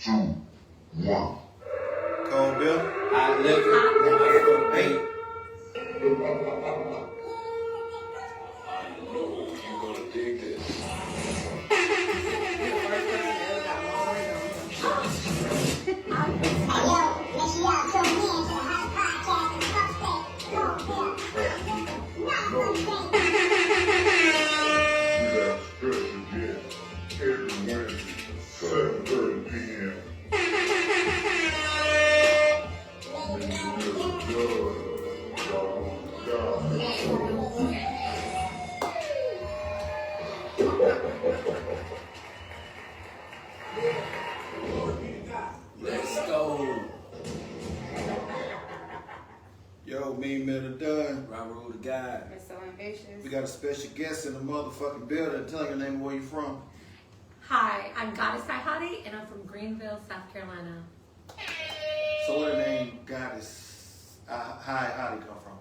1. Cold Bill, I live for paint. You're gonna dig this. Every Wednesday, 7:30 p.m. Let's go. Yo, me, Middle Done. Raul the guy. It's so ambitious. We got a special guest in the motherfucking building. Tell your name and where you from. Hi, I'm Goddess and I'm from Greenville, South Carolina. So where the name Goddess, how did it come from?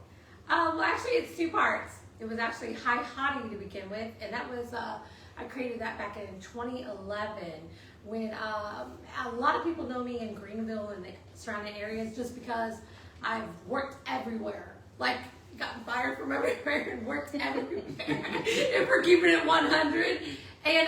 Well, actually, it's two parts. It was actually Hi Hottie to begin with, and that was, I created that back in 2011 when a lot of people know me in Greenville and the surrounding areas just because I've worked everywhere. Like, gotten fired from everywhere and worked everywhere. If we're keeping it 100. And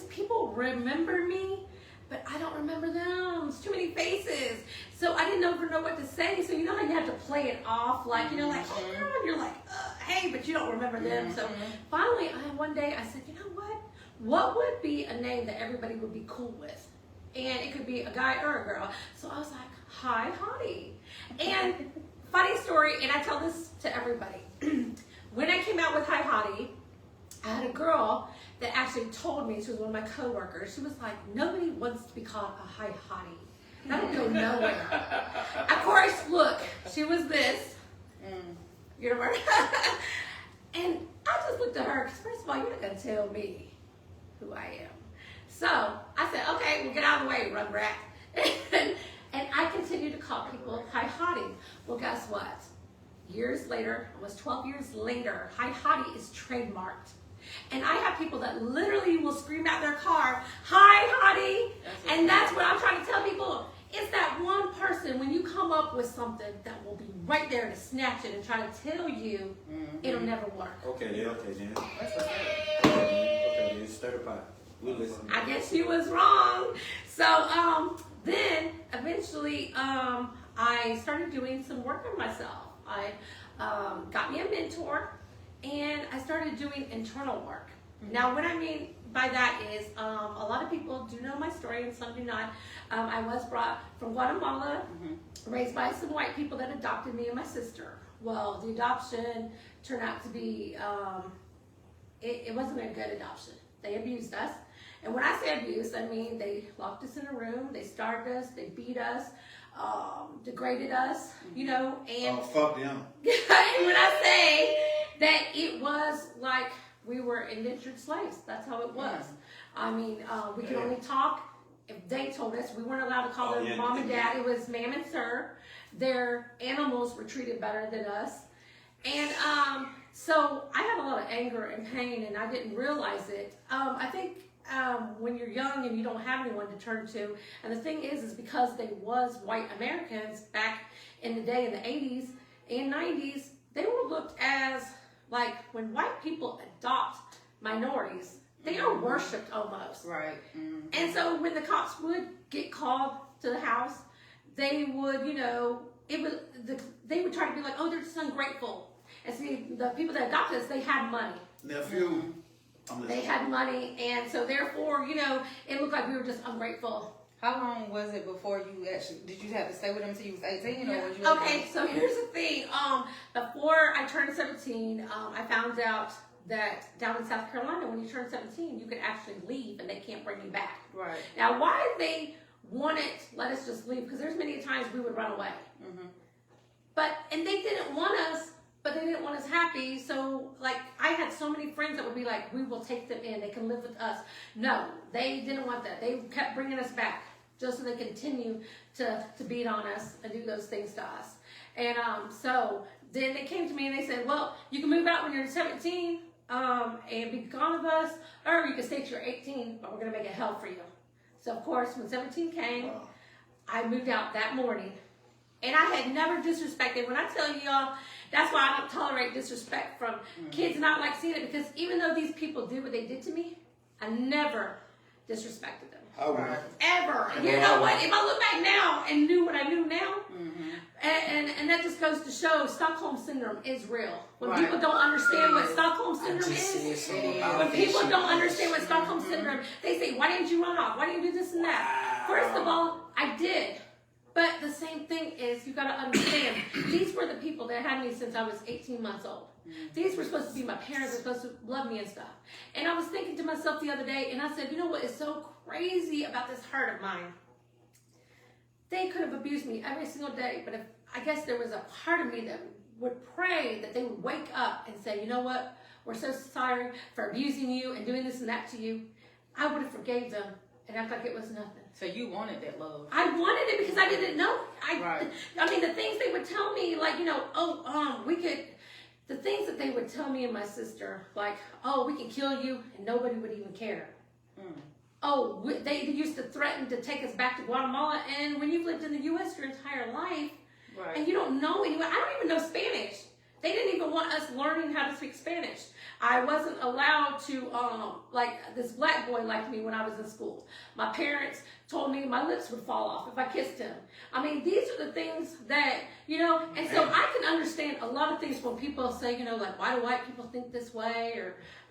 people remember me, but I don't remember them. It's too many faces. So I didn't ever know what to say. So you know how you have to play it off, like, you know, like, oh God, you're like, hey, but you don't remember them. So finally, one day I said, you know what? What would be a name that everybody would be cool with? And it could be a guy or a girl. So I was like, Hi Hottie. And funny story, and I tell this to everybody. When I came out with Hi Hottie, I had a girl that actually told me, she was one of my coworkers, she was like, nobody wants to be called a Hi Hottie. That'll go nowhere. Of course, look, she was this. You know, and I just looked at her, because first of all, you're not going to tell me who I am. So I said, okay, well, get out of the way, run rat. And I continued to call people Hi Hottie. Well, guess what? Years later, almost 12 years later, Hi Hottie is trademarked. And I have people that literally will scream out their car, Hi Hottie. And that's what I'm trying to tell people. It's that one person when you come up with something that will be right there to snatch it and try to tell you it'll never work. Okay, then. That's what's up. Okay, then. Stir the pot. We'll listen. I guess she was wrong. So then eventually I started doing some work on myself. I got me a mentor and I started doing internal work. Now what I mean by that is a lot of people do know my story and some do not. I was brought from Guatemala, raised by some white people that adopted me and my sister. Well, the adoption turned out to be, it wasn't a good adoption. They abused us. And when I say abuse, I mean they locked us in a room, they starved us, they beat us, degraded us, you know, and fuck them. and when I say that it was like we were indentured slaves, that's how it was. I mean, we could only talk if they told us. We weren't allowed to call them mom and dad. It was ma'am and sir. Their animals were treated better than us. And so I had a lot of anger and pain, and I didn't realize it. I think when you're young and you don't have anyone to turn to, and the thing is because they was white Americans back in the day in the 80s and 90s, they were looked as like when white people adopt minorities, they are worshipped almost. Right. And so when the cops would get called to the house, they would, you know, they would try to be like, oh, they're just ungrateful. And see, the people that adopted us, they had money. Nephew. They had money, and so therefore, you know, it looked like we were just ungrateful. How long was it before you actually, did you have to stay with them until you was 18? Or was you Okay, so here's the thing. Before I turned 17, I found out that down in South Carolina, when you turn 17, you can actually leave and they can't bring you back. Right. Now, why they wanted let us just leave, because there's many times we would run away. And they didn't want us, but they didn't want us happy. So, like, I had so many friends that would be like, we will take them in. They can live with us. No, they didn't want that. They kept bringing us back just so they continue to beat on us and do those things to us. And so then they came to me and they said, well, you can move out when you're 17 and be gone with us, or you can stay till you're 18, but we're going to make it hell for you. So of course, when 17 came, Wow. I moved out that morning. And I had never disrespected. When I tell you y'all, that's why I don't tolerate disrespect from kids, and I don't like seeing it, because even though these people did what they did to me, I never disrespected them. I would. Ever. You know what? If I look back now and knew what I knew now, and that just goes to show Stockholm Syndrome is real. When people don't understand what Stockholm Syndrome is, when people don't understand what Stockholm Syndrome, they say, why didn't you run off? Why didn't you do this and that? First of all, I did. But the same thing is, you got to understand, these were the people that had me since I was 18 months old. These were supposed to be my parents, they're supposed to love me and stuff. And I was thinking to myself the other day, and I said, you know what is so crazy about this heart of mine? They could have abused me every single day, but if I guess there was a part of me that would pray that they would wake up and say, you know what, we're so sorry for abusing you and doing this and that to you. I would have forgave them and act like it was nothing. So you wanted that love. I wanted it because I didn't know. I mean, the things they would tell me, like, you know, we could, the things that they would tell me and my sister, like, oh, we can kill you and nobody would even care. Oh, they used to threaten to take us back to Guatemala, and when you've lived in the U.S. your entire life, and you don't know anyone, I don't even know Spanish. They didn't even want us learning how to speak Spanish. I wasn't allowed to, like, this black boy liked me when I was in school. My parents told me my lips would fall off if I kissed him. I mean, these are the things that, you know, and so I can understand a lot of things when people say, you know, like, why do white people think this way?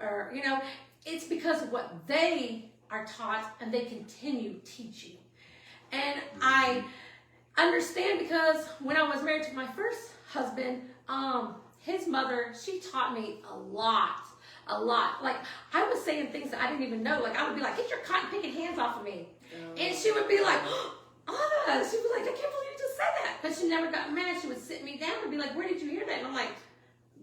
Or you know, it's because of what they are taught and they continue teaching. And I understand because when I was married to my first husband, his mother, she taught me a lot. Like, I was saying things that I didn't even know. Like, I would be like, get your cotton picking hands off of me. And she would be like, Anna, she was like, I can't believe you just said that. But she never got mad. She would sit me down and be like, where did you hear that? And I'm like,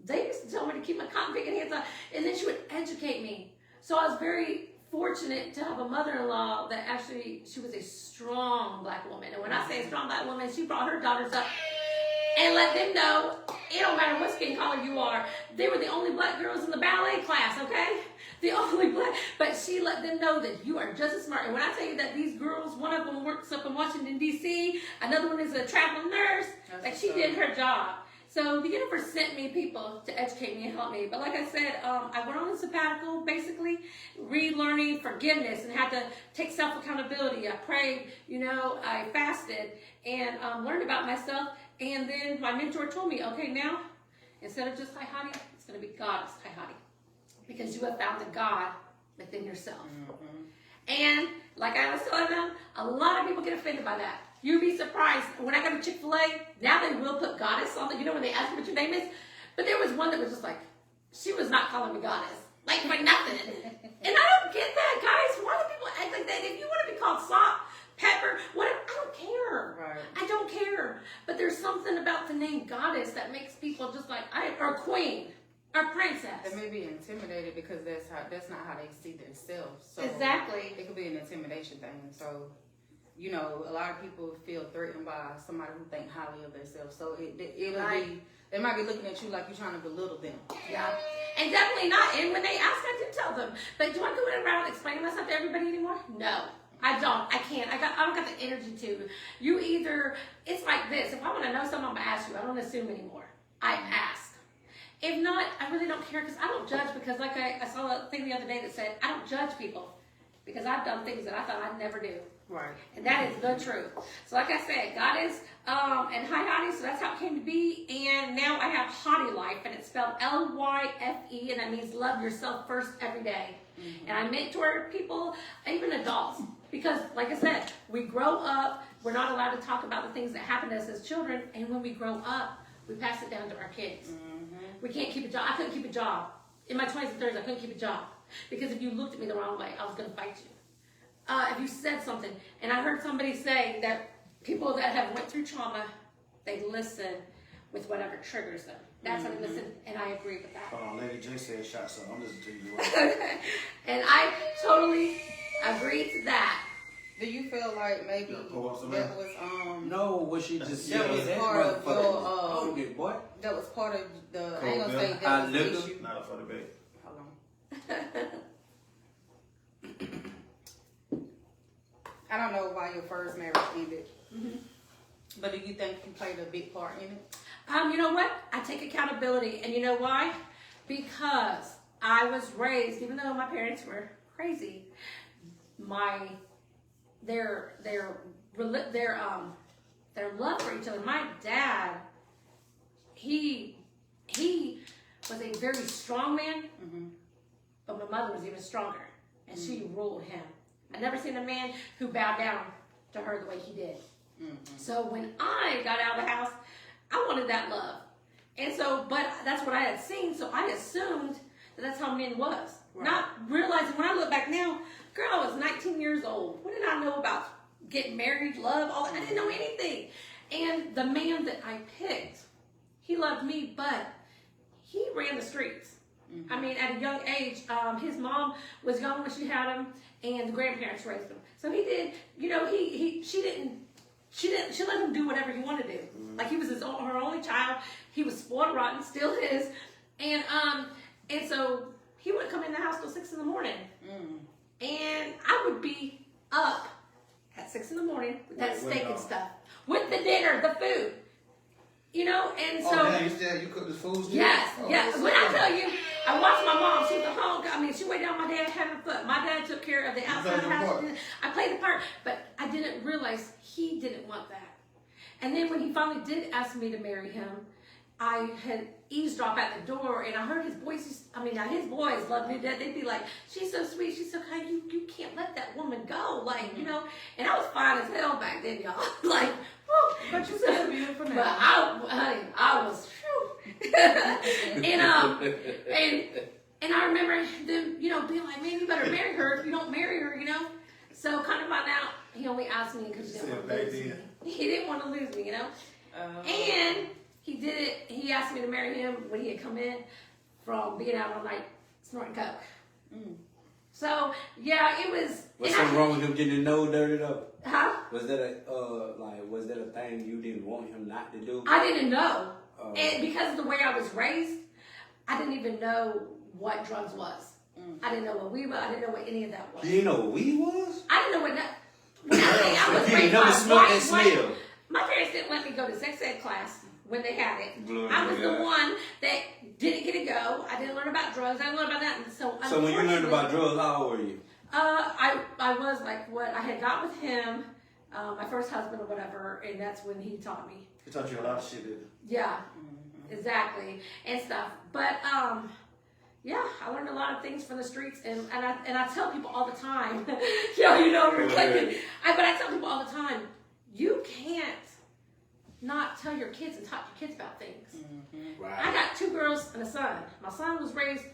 they used to tell me to keep my cotton picking hands off. And then she would educate me. So I was very fortunate to have a mother-in-law that actually, she was a strong black woman. And when I say a strong black woman, she brought her daughters up and let them know, it don't matter what skin color you are. They were the only black girls in the ballet class, okay? The only black, but she let them know that you are just as smart. And when I tell you that these girls, one of them works up in Washington, D.C., another one is a traveling nurse, like she did her job. So the universe sent me people to educate me and help me. But like I said, I went on a sabbatical, basically relearning forgiveness and had to take self-accountability. I prayed, you know, I fasted and learned about myself. And then my mentor told me, okay, now, instead of just hi hottie, it's going to be Goddess hi hottie. Because you have found the God within yourself. And like I was telling them, a lot of people get offended by that. You'd be surprised. When I go to Chick-fil-A, now they will put Goddess on it. You know when they ask me what your name is? But there was one that was just like, she was not calling me Goddess. Like for nothing. And I don't get that, guys. Why do people act like that? If you want to be called salt, pepper, whatever, I don't care. Right. I don't care. But there's something about the name Goddess that makes people just like, or queen, or princess. They may be intimidated because that's not how they see themselves. So Exactly. it could be an intimidation thing. So, you know, a lot of people feel threatened by somebody who think highly of themselves. So it'll be, they might be looking at you like you're trying to belittle them. Yeah. And definitely not. And when they ask, I do tell them. But do I go around explaining myself to everybody anymore? No. I don't. I can't. I don't got the energy to. You either, it's like this. If I want to know something, I'm going to ask you. I don't assume anymore. I ask. If not, I really don't care because I don't judge because like I saw a thing the other day that said, I don't judge people because I've done things that I thought I'd never do. Right. And that is the truth. So like I said, Goddess and Hi Hottie, so that's how it came to be. And now I have Hottie Life, and it's spelled L-Y-F-E, and that means love yourself first every day. And I mentor people, even adults, because like I said, we grow up, we're not allowed to talk about the things that happen to us as children, and when we grow up, we pass it down to our kids. We can't keep a job. I couldn't keep a job. In my 20s and 30s, I couldn't keep a job. Because if you looked at me the wrong way, I was going to fight you. If you said something, and I heard somebody say that people that have went through trauma, they listen with whatever triggers them. That's how they listen, and I agree with that. Lady J said shot, so I'm listening to you. And I totally agree to that. Do you feel like maybe that was No, what she just that said. was part of your What? that was part of the I ain't gonna say I that was the liquor, issue. not for the bed. Hold on. I don't know why your first marriage ended, but do you think you played a big part in it? You know what? I take accountability, and you know why? Because I was raised, even though my parents were crazy, their love for each other. My dad, he was a very strong man, but my mother was even stronger, and she ruled him. I never seen a man who bowed down to her the way he did. So when I got out of the house, I wanted that love. And so, but that's what I had seen, so I assumed that that's how men was. Right. Not realizing, when I look back now, girl, I was 19 years old. What did I know about getting married, love, all that? I didn't know anything. And the man that I picked, he loved me, but he ran the streets. I mean, at a young age, his mom was young when she had him, and the grandparents raised him. So he did, you know, she let him do whatever he wanted to do. Like, he was her only child. He was spoiled rotten, still is. And so he wouldn't come in the house till 6 in the morning. And I would be up at 6 in the morning with that steak and stuff. With the dinner, the food. You know, and so. Oh, man, you cook the food still? Yes, oh, yes. When I tell you, I watched my mom. She was a home. I mean, she weighed down my dad having a foot. My dad took care of the outside of the house. I played the part, but I didn't realize he didn't want that. And then when he finally did ask me to marry him, I had eavesdropped at the door, and I heard his voices. I mean, now his boys loved me. They'd be like, "She's so sweet. She's so kind. You can't let that woman go." Like, you know. And I was fine as hell back then, y'all. Like, whew. But you still beautiful now. But I was, and I remember them, you know, being like, "Man, you better marry her. If you don't marry her, you know." So kind of find out, he only asked me because he didn't want to lose me. He didn't want to lose me, you know. And he did it. He asked me to marry him when he had come in from being out all night snorting coke. So yeah, it was. What's so wrong with him getting his nose dirtied up? Huh? Was that a thing you didn't want him not to do? I didn't know, and because of the way I was raised, I didn't even know what drugs was. I didn't know what weed was. I didn't know what any of that was. You didn't know what weed was? I didn't know what that. I was raised never smelled that by smell. My parents didn't let me go to sex ed class when they had it. Glory I was to the God. one that didn't get to go. I didn't learn about drugs. I didn't learn about that. And so when you learned about drugs, how old were you? I was like what I had got with him, my first husband or whatever, and that's when he taught me. He taught you a lot of shit, didn't Yeah, exactly, and stuff. But yeah, I learned a lot of things from the streets, and I tell people all the time, reflecting. But I tell people all the time, you can't not tell your kids and talk to your kids about things. Right. I got 2 girls and a son. My son was raised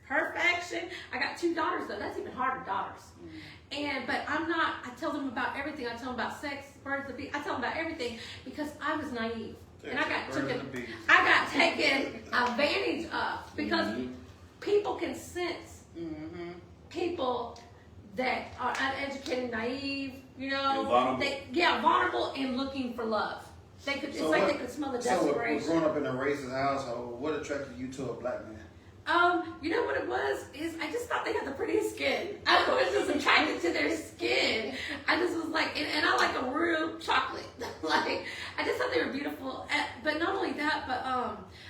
perfection. I got 2 daughters though. That's even harder, daughters. But I tell them about everything. I tell them about sex, birds, the bees. I tell them about everything because I was naive. And I got taken advantage of because people can sense people that are uneducated, naive, you know, vulnerable. vulnerable and looking for love. They could, it's like they could smell the desperation. So, growing up in a racist household, what attracted you to a black man? You know what it was? Is I just thought they had the prettiest skin. I was just attracted to their skin. I just was like, and I like a real chocolate. Like, I just thought they were beautiful. But not only that, but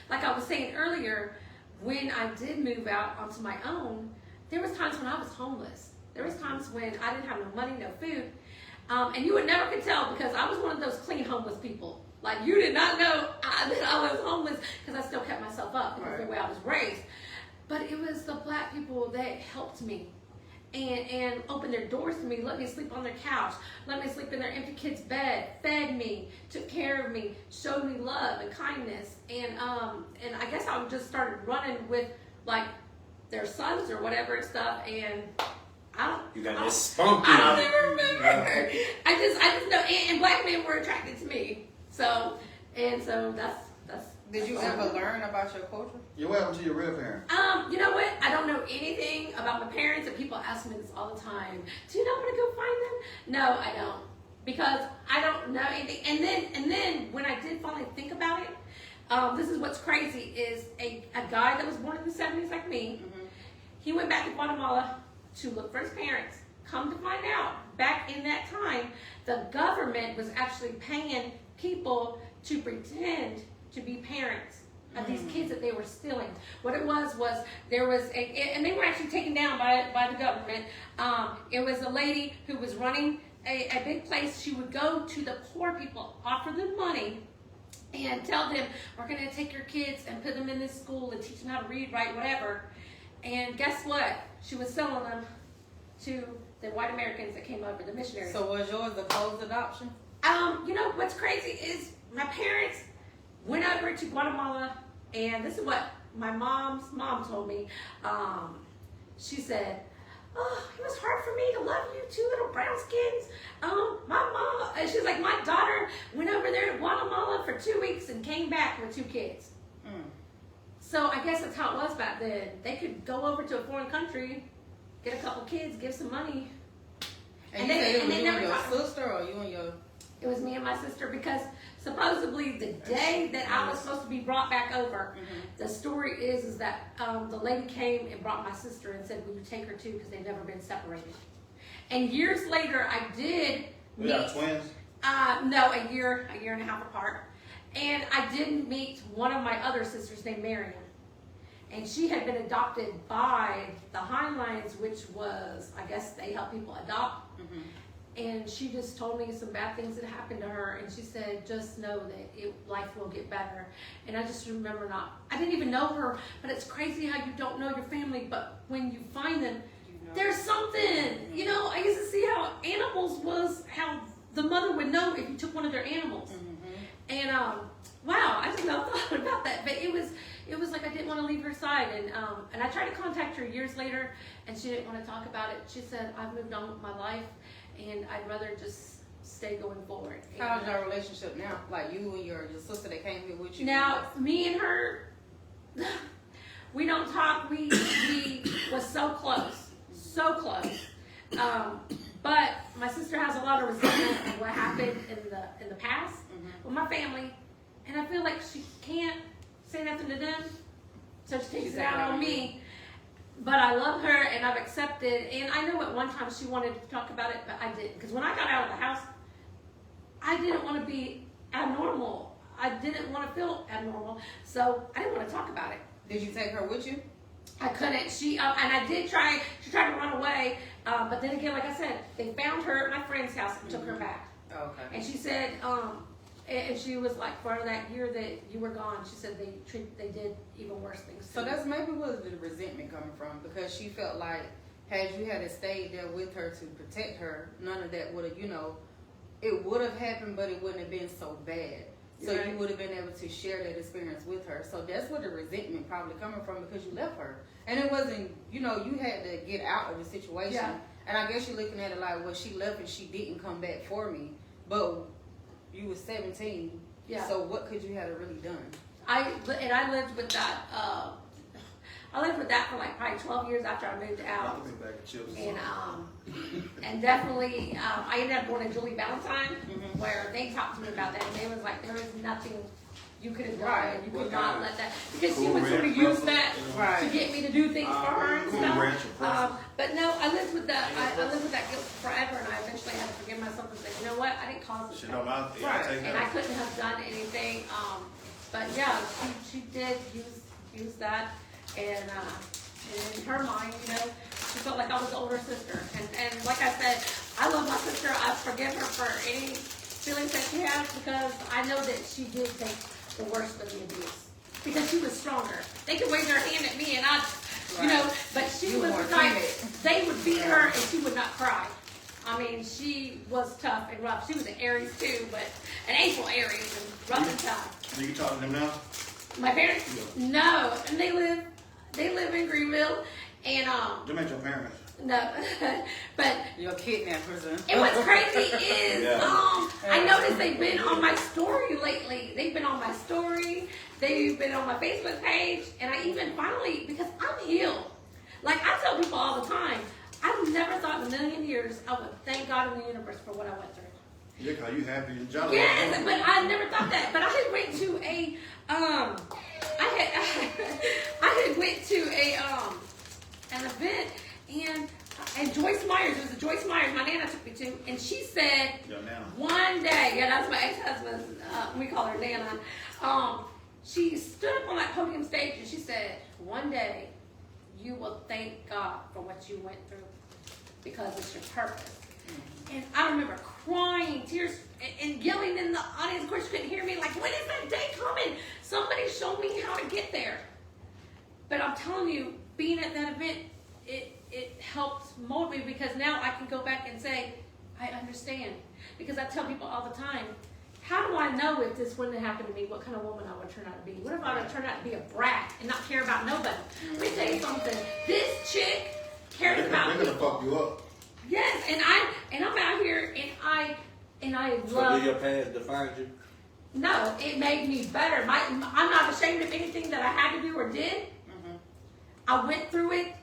like I was saying earlier, when I did move out onto my own, there was times when I was homeless. There was times when I didn't have no money, no food. And you would never could tell because I was one of those clean homeless people. Like, you did not know that I was homeless because I still kept myself up because of the way I was raised. But it was the black people that helped me and opened their doors to me, let me sleep on their couch, let me sleep in their empty kid's bed, fed me, took care of me, showed me love and kindness. And I guess I just started running with, like, their sons or whatever and stuff. And You got that spunk in I don't you. even remember. I just know, and black men were attracted to me. So that's. Did you ever learn about your culture? You what happened to your real parents? You know what? I don't know anything about my parents, and people ask me this all the time. Do you know where to go find them? No, I don't, because I don't know anything. And then when I did finally think about it, this is what's crazy: is a guy that was born in the 70s like me. He went back to Guatemala to look for his parents, come to find out, back in that time, the government was actually paying people to pretend to be parents of these kids that they were stealing. What it was there was and they were actually taken down by the government. It was a lady who was running a big place. She would go to the poor people, offer them money, and tell them, we're going to take your kids and put them in this school and teach them how to read, write, whatever. And guess what? She was selling them to the white Americans that came over, the missionaries. So was yours a closed adoption? You know, what's crazy is my parents went over to Guatemala, and this is what my mom's mom told me. She said, oh, it was hard for me to love you two little brown skins. My mom, and she's like, my daughter went over there to Guatemala for 2 weeks and came back with 2 kids. So I guess that's how it was back then. They could go over to a foreign country, get a couple kids, give some money. And you said it was you and your sister, or you and your... It was me and my sister, because supposedly the day that I was supposed to be brought back over, the story is that the lady came and brought my sister and said, will you take her too, because they've never been separated. And years later, I did We got twins? no, a year and a half apart. And I did meet one of my other sisters named Miriam. And she had been adopted by the Heinleins, which was, I guess they help people adopt. And she just told me some bad things that happened to her. And she said, just know that life will get better. And I just remember I didn't even know her, but it's crazy how you don't know your family, but when you find them, there's something. You know, I used to see how animals was, how the mother would know if you took one of their animals. And wow, I just never thought about that. But it was like I didn't want to leave her side. And I tried to contact her years later, and she didn't want to talk about it. She said, I've moved on with my life, and I'd rather just stay going forward. How's your relationship now? Like you and your sister that came here with you? Now, me and her, we don't talk. We was so close, so close. But my sister has a lot of resentment of what happened in the past with my family, and I feel like she can't say nothing to them, so she takes it out on me. But I love her, and I've accepted. And I know at one time she wanted to talk about it, but I didn't, because when I got out of the house, I didn't want to be abnormal. I didn't want to feel abnormal, so I didn't want to talk about it. Did you take her with you? I couldn't. She and I did try. She tried to run away, but then again, like I said, they found her at my friend's house and took her back. Okay. And she said, and she was like, for that year that you were gone, she said they did even worse things. So that's maybe where the resentment coming from, because she felt like had you had stayed there with her to protect her, none of that would have, it would have happened, but it wouldn't have been so bad. So Right. you would have been able to share that experience with her. So that's where the resentment probably coming from, because you left her. And it wasn't, you had to get out of the situation. Yeah. And I guess you're looking at it like, well, she left and she didn't come back for me. But you were 17. Yeah. So what could you have really done? I lived with that. I lived with that for like probably 12 years after I moved out. I'll be back at chips. And definitely, I ended up going to Julie Valentine, where they talked to me about that, and they was like, there was nothing you could have done, Right. you could not let that, because she Cool would sort of Ranch use Russell. that Right. to get me to do things for her and Cool stuff. Ranch Russell. But no, I lived with that. I lived with that guilt forever, and I eventually had to forgive myself and say, you know what, I didn't cause this. Shit, no, I take And I that. couldn't have done anything. But yeah, she did use that, and in her mind, she felt like I was the older sister. And like I said, I love my sister. I forgive her for any feelings that she has, because I know that she did take the worst of the abuse, because she was stronger. They could wave their hand at me, and but she You was more the type. timid. They would beat her, and she would not cry. I mean, she was tough and rough. She was an Aries too, but an April Aries and rough and tough. Do you talk to them now? My parents, no, and they live in Greenville, and Them ain't your parents. no, but Your kidnappers. and what's crazy is Yeah. I noticed they've been on my story lately. They've been on my story. They've been on my Facebook page, and I even finally, because I'm healed. Like I tell people all the time, I've never thought in a million years I would thank God in the universe for what I went through. Yeah, cause you happy and jolly. Yes, but I never thought that. But I had went to a I had went to a an event, and And Joyce Myers, it was a Joyce Myers, my Nana took me to, and she said, Your Nana. one day, yeah, that's my ex-husband's, we call her Nana. She stood up on that podium stage and she said, one day you will thank God for what you went through because it's your purpose. And I remember crying, tears, and yelling in the audience. Of course, you couldn't hear me. Like, when is that day coming? Somebody show me how to get there. But I'm telling you, being at that event, it helped mold me because now I can go back and say, I understand. Because I tell people all the time, how do I know if this wouldn't have happened to me, what kind of woman I would turn out to be? What if I would turn out to be a brat and not care about nobody? Let me tell you something. This chick cares about They're people. gonna fuck you up. Yes, and I'm out here and I So love. did your past define you? No, it made me better. I'm not ashamed of anything that I had to do or did. I went through it.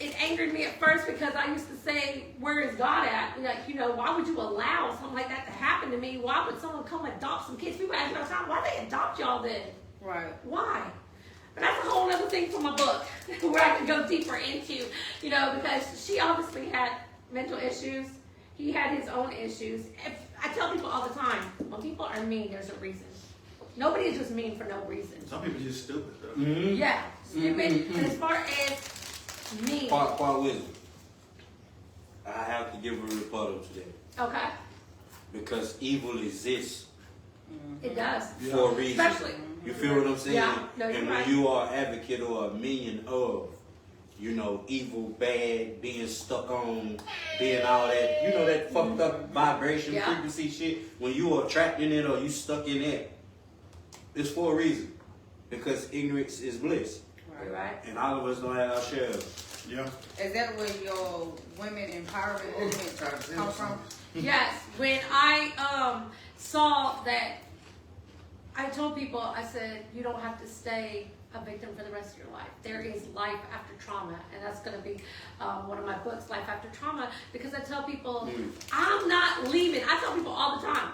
It angered me at first because I used to say, where is God at? Like, why would you allow something like that to happen to me? Why would someone come adopt some kids? People ask me all the time, why they adopt y'all then? Right. Why? But that's a whole other thing for my book where I can go deeper into, because she obviously had mental issues. He had his own issues. I tell people all the time, when people are mean, there's a reason. Nobody is just mean for no reason. Some people just stupid though. Mm-hmm. Yeah, stupid. And as far as mean. Part wisdom. I have to give a rebuttal to that. Okay, Because evil exists it does. for a reason. Especially. You feel what I'm saying? Yeah, no, you're and right. when you are an advocate or a minion of, evil, bad, being stuck on, being all that, that fucked up vibration, Yeah. frequency shit, when you are trapped in it or you stuck in it, it's for a reason. Because ignorance is bliss. You're right. And all of us don't have our share of it. Yeah. Is that where your women empowerment movement come from? Yes, when I saw that, I told people, I said, you don't have to stay a victim for the rest of your life. There is life after trauma, and that's going to be one of my books, Life After Trauma, because I tell people, I'm not leaving. I tell people all the time,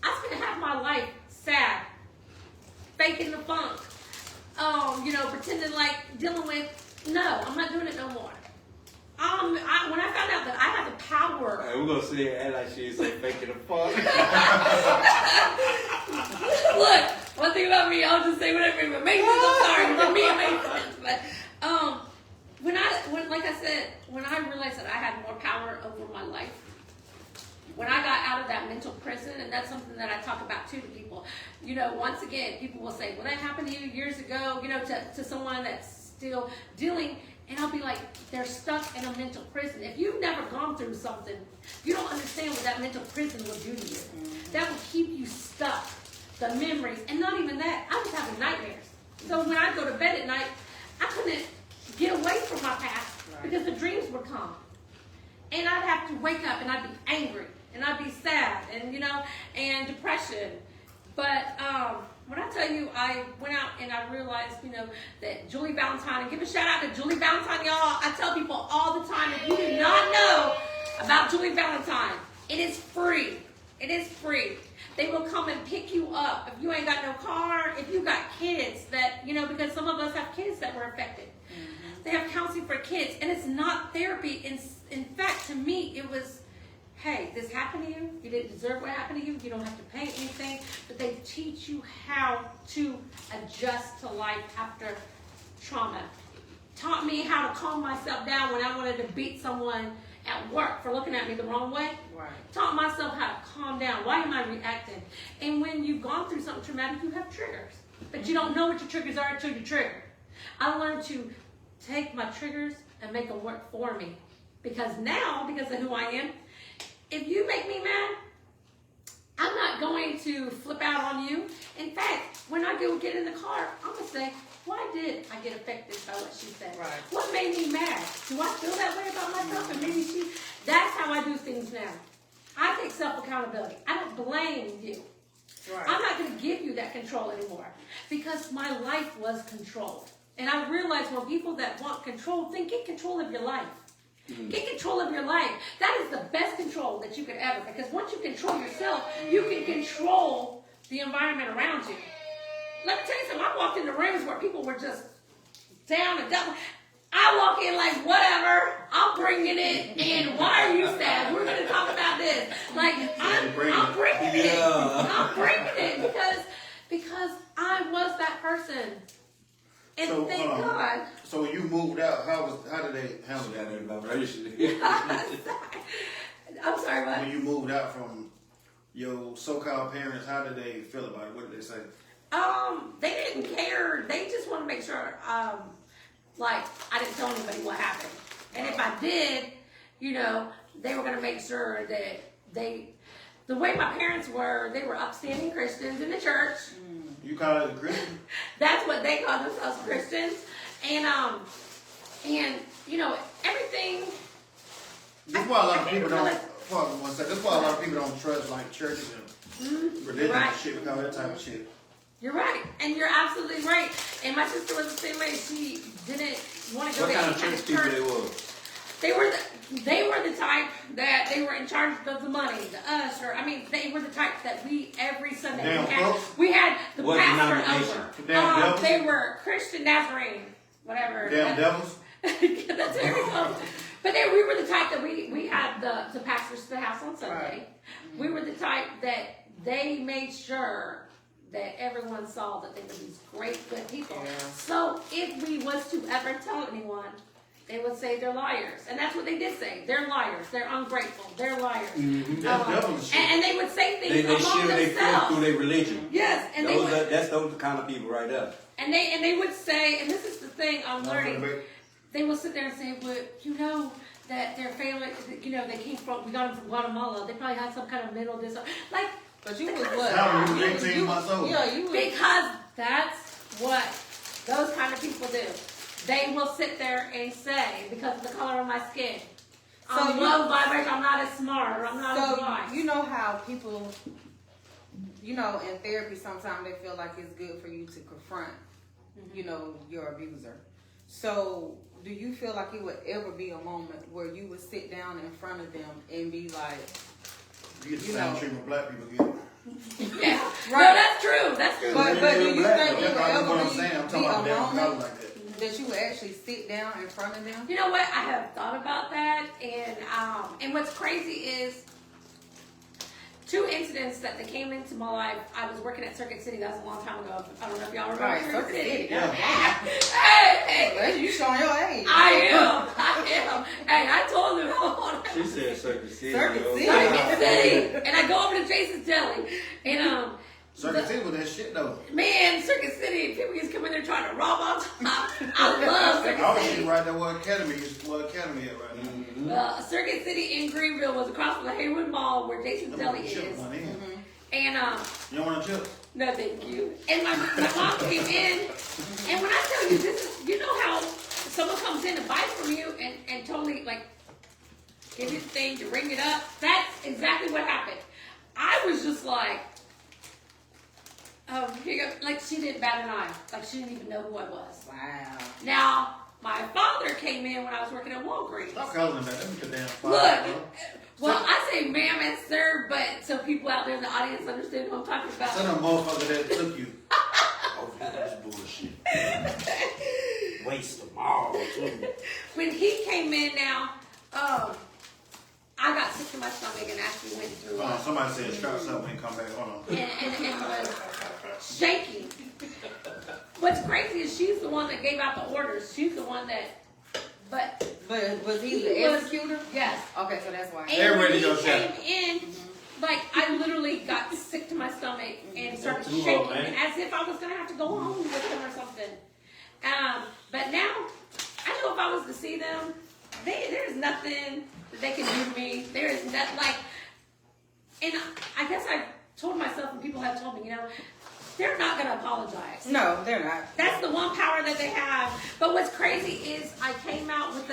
I'm going to have my life sad, faking the funk, pretending like dealing with, no, I'm not doing it no more. When I found out that I had the power. Hey, we're going to sit here and act like she ain't say faking the fun. Look, one thing about me, I'll just say whatever it makes sense. I'm sorry, but to me it makes sense. But like I said, when I realized that I had more power over my life, when I got out of that mental prison, and that's something that I talk about too to people. Once again, people will say, "Well, that happened to you years ago." To someone that's still dealing. And I'll be like, they're stuck in a mental prison. If you've never gone through something, you don't understand what that mental prison will do to you. That will keep you stuck. The memories. And not even that, I was having nightmares. So when I go to bed at night, I couldn't get away from my past because the dreams would come. And I'd have to wake up and I'd be angry. And I'd be sad and depression. But when I tell you, I went out and I realized, that Julie Valentine, and give a shout out to Julie Valentine, y'all. I tell people all the time, if you do not know about Julie Valentine, it is free. It is free. They will come and pick you up. If you ain't got no car, if you got kids that, because some of us have kids that were affected. They have counseling for kids, and it's not therapy. In fact, to me, it was, hey, this happened to you. You didn't deserve what happened to you. You don't have to pay anything. But they teach you how to adjust to life after trauma. Taught me how to calm myself down when I wanted to beat someone at work for looking at me the wrong way. Right. Taught myself how to calm down. Why am I reacting? And when you've gone through something traumatic, you have triggers. But you don't know what your triggers are until you trigger. I learned to take my triggers and make them work for me. Because now, because of who I am, if you make me mad, I'm not going to flip out on you. In fact, when I go get in the car, I'm going to say, why did I get affected by what she said? Right. What made me mad? Do I feel that way about myself? And maybe that's how I do things now. I take self-accountability. I don't blame you. Right. I'm not going to give you that control anymore because my life was controlled. And I realized when people that want control, then get control of your life. Get control of your life. That is the best control that you could ever, because once you control yourself, you can control the environment around you. Let me tell you something. I walked into rooms where people were just down and down. I walk in like, whatever. I'm bringing it, and why are you sad? We're gonna talk about this. Like I'm bringing it. I'm bringing it because I was that person, and So, thank God. So when you moved out, how did they handle that? I'm sorry, what? When you moved out from your so-called parents, how did they feel about it? What did they say? They didn't care. They just want to make sure, like, I didn't tell anybody what happened. And if I did, you know, they were going to make sure that the way my parents were, they were upstanding Christians in the church. You call it a Christian? That's what they call themselves, Christians. And you know, everything. That's why a lot of people don't. That's why a lot of people don't trust like churches and religion Right. and shit because of that type of shit. You're right, and you're absolutely right. And my sister was the same way. She didn't want to go What to kind any of kind church of people church. they was? They were the type that they were in charge of the money, the usher. I mean, they were the type that we every Sunday Damn we had the What pastor denomination? over. Damn devils? They were Christian Nazarene, whatever. Damn devils. That's what we called them. But we were the type that we had the pastors to the house on Sunday. Right. We were the type that they made sure that everyone saw that they were these great, good people. Yeah. So if we was to ever tell anyone, they would say they're liars. And that's what they did say. They're liars. They're ungrateful. They're liars. That's devils shit. And they would say things They among shield their faith through themselves. their religion. Yes, and they would, That's those kind of people right there. and they would say, and this is the thing I'm learning. They will sit there and say, well, you know, that their family, you know, we got them from Guatemala. They probably had some kind of mental disorder. Like, But you was what? How old? You You was 18 months old. Yeah, you was. because that's what those kind of people do. They will sit there and say, because of the color of my skin, I'm So low vibration, I'm not as smart, or I'm not as So wise. you know how people, you know, in therapy sometimes they feel like it's good for you to confront, you know, your abuser. So do you feel like it would ever be a moment where you would sit down in front of them and be like, You get the You same know. treatment black people get. Yeah. Right. No, that's true. That's true. but do you Black, think it would that's ever what I'm be saying. I'm a talking about damn color moment like that. that you would actually sit down in front of them? You know what? I have thought about that, and what's crazy is two incidents that they came into my life. I was working at Circuit City. That was a long time ago. I don't know if y'all remember Right, Circuit Circuit City. City. Yeah. Hey, You showing your age. I am. Hey, I told them. Hold on. She said Circuit City. Circuit yo. City. Circuit City, and I go over to Jason's Deli, and Circuit City with that shit though. man, Circuit City, people used to come in there trying to rob on top. I love Circuit I was City. sitting right there where Academy is, where Academy at right now. Circuit City in Greenville was across from the Haywood Mall where Jason's Them Deli chips is. went in. And You don't want no chips? no, thank you. And my mom came in, and when I tell you this is, you know how someone comes in and buys from you and totally like give you the thing to ring it up. That's exactly what happened. I was just like, here you go. Like she didn't bat an eye. Like she didn't even know who I was. Wow. Now my father came in when I was working at Walgreens. Stop calling them that. Them the damn fire, Look, bro. well, I say ma'am and sir, but so people out there in the audience understand what I'm talking about. Some of them motherfuckers that took you. Oh, that's bullshit. Waste them all, too. When he came in now, I got sick to my stomach and actually went through Hold on, somebody said strap something and come back. Hold on. and was shaking. What's crazy is she's the one that gave out the orders. She's the one that, but But was he He the was- executor? yes. Okay, so that's why. And They're when ready he to go came shop. in, like I literally got sick to my stomach and started Too shaking low, man. as if I was gonna have to go home with them or something. But now I know if I was to see them, there's nothing that they can do to me. There is not like, and I guess I told myself, and people have told me, you know, they're not gonna apologize. No, they're not. That's the one power that they have. But what's crazy is I came out with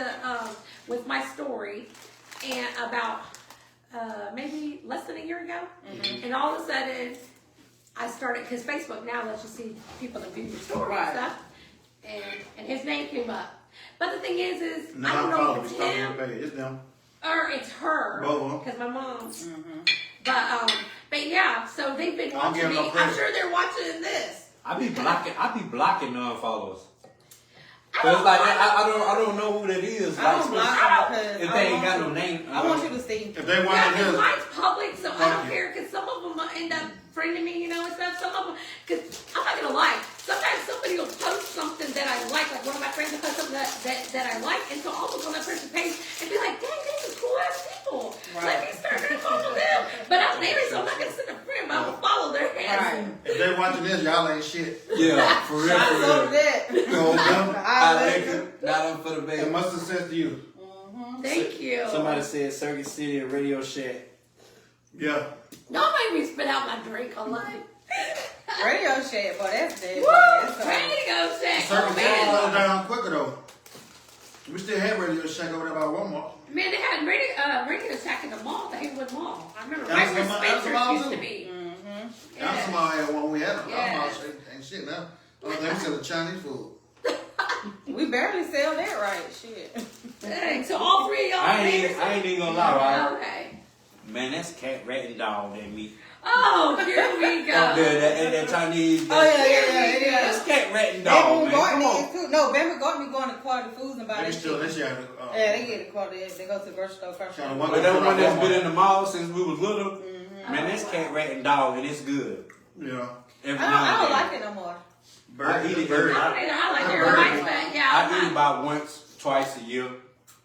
with my story, and about maybe less than a year ago, and all of a sudden I started because Facebook now lets you see people that view your story Right. and stuff, and his name came up. But the thing is I Now don't I'm know calling if me. it's Stop him your page. It's them. or it's her Both of 'em. because my mom's. But yeah, so they've been I don't watching give me. no I'm credit. sure they're watching this. I be blocking non-followers. Cause like I don't know who that is. I Like, don't block them because if they ain't got no name, I want you to see. If they want Yeah, to because do mine's public, so I Fuck don't you. care. Because some of them end up friending me, you know, and stuff. Some of them, because I'm not gonna lie. Sometimes somebody will post something that I like one of my friends will post something that I like, and so I'll look on that person's page and be like, dang, these are cool ass people. Let me start to follow them. But I'm married, so I'm not gonna send a friend, but I'm gonna follow their ass. Right. if they watching this, y'all ain't shit. yeah, for real, I for saw real. that. So them, I Not them for the it baby. must have sense to you. Thank you. Somebody said Circuit City and Radio Shack. Yeah. Don't make me spit out my drink online. Radio Shack, but that's dead. Woo! That's Radio Shack. Circuit Oh, City man. closed down quicker though. We still have Radio Shack over there by Walmart. Man, they had Radio Shack in the mall, the Haywood Mall. I remember That's right where the mall- that's the mall Spencer's used too. to be. Now somebody had one we had. Yeah. I'm shit ain't shit now. They sell Chinese food. We barely sell that right. Shit. Dang, so all three of y'all I neighbors? ain't even gonna lie, right? Okay. Man, that's cat, rat, and dog that meat. Oh, here we go. Oh, that Chinese. Oh yeah. That's cat, rat, and Bama dog, man. got Come me on. too. No, Bama got me going to Quality Foods and buy They that still shit. this year. Yeah, they get the quality. They go to the grocery store first. Trying to But wonder that what one that's been Walmart. in the mall since we was little. Man, that's cat, rat, and dog, and it's good. Yeah. Every I now don't and like then. it no more. Bird, I eat it bird. I don't either. I like I'm your very rice good. bag. Yeah. I eat it about once, twice a year,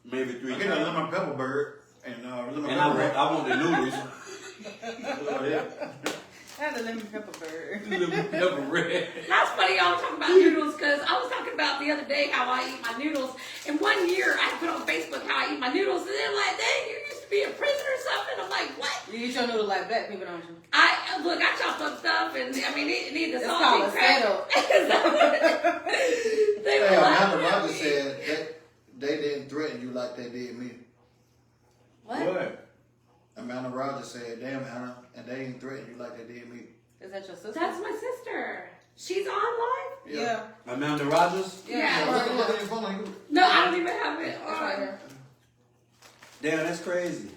maybe 3 I get a times. lemon pepper bird and lemon And pepper. I want the noodles. Oh, yeah. I had a lemon pepper bird. Lemon pepper red. That's funny y'all talking about noodles because I was talking about the other day how I eat my noodles. And one year I put on Facebook how I eat my noodles and they're like, dang, you used to be a prison or something. I'm like, what? You eat your noodle like black people, don't you? Look, I chop up stuff and I mean, it need the It's salt called and a crack. setup. They Hey, were Amanda like, Rogers said that they didn't threaten you like they did me. what? Amanda Rogers said, damn, Hannah, and they didn't threaten you like they did me. Is that your sister? That's my sister. She's on live? Yeah. Amanda Rogers? Yeah. Look at your phone. No, I don't even have it It's right on. here. Damn, that's crazy.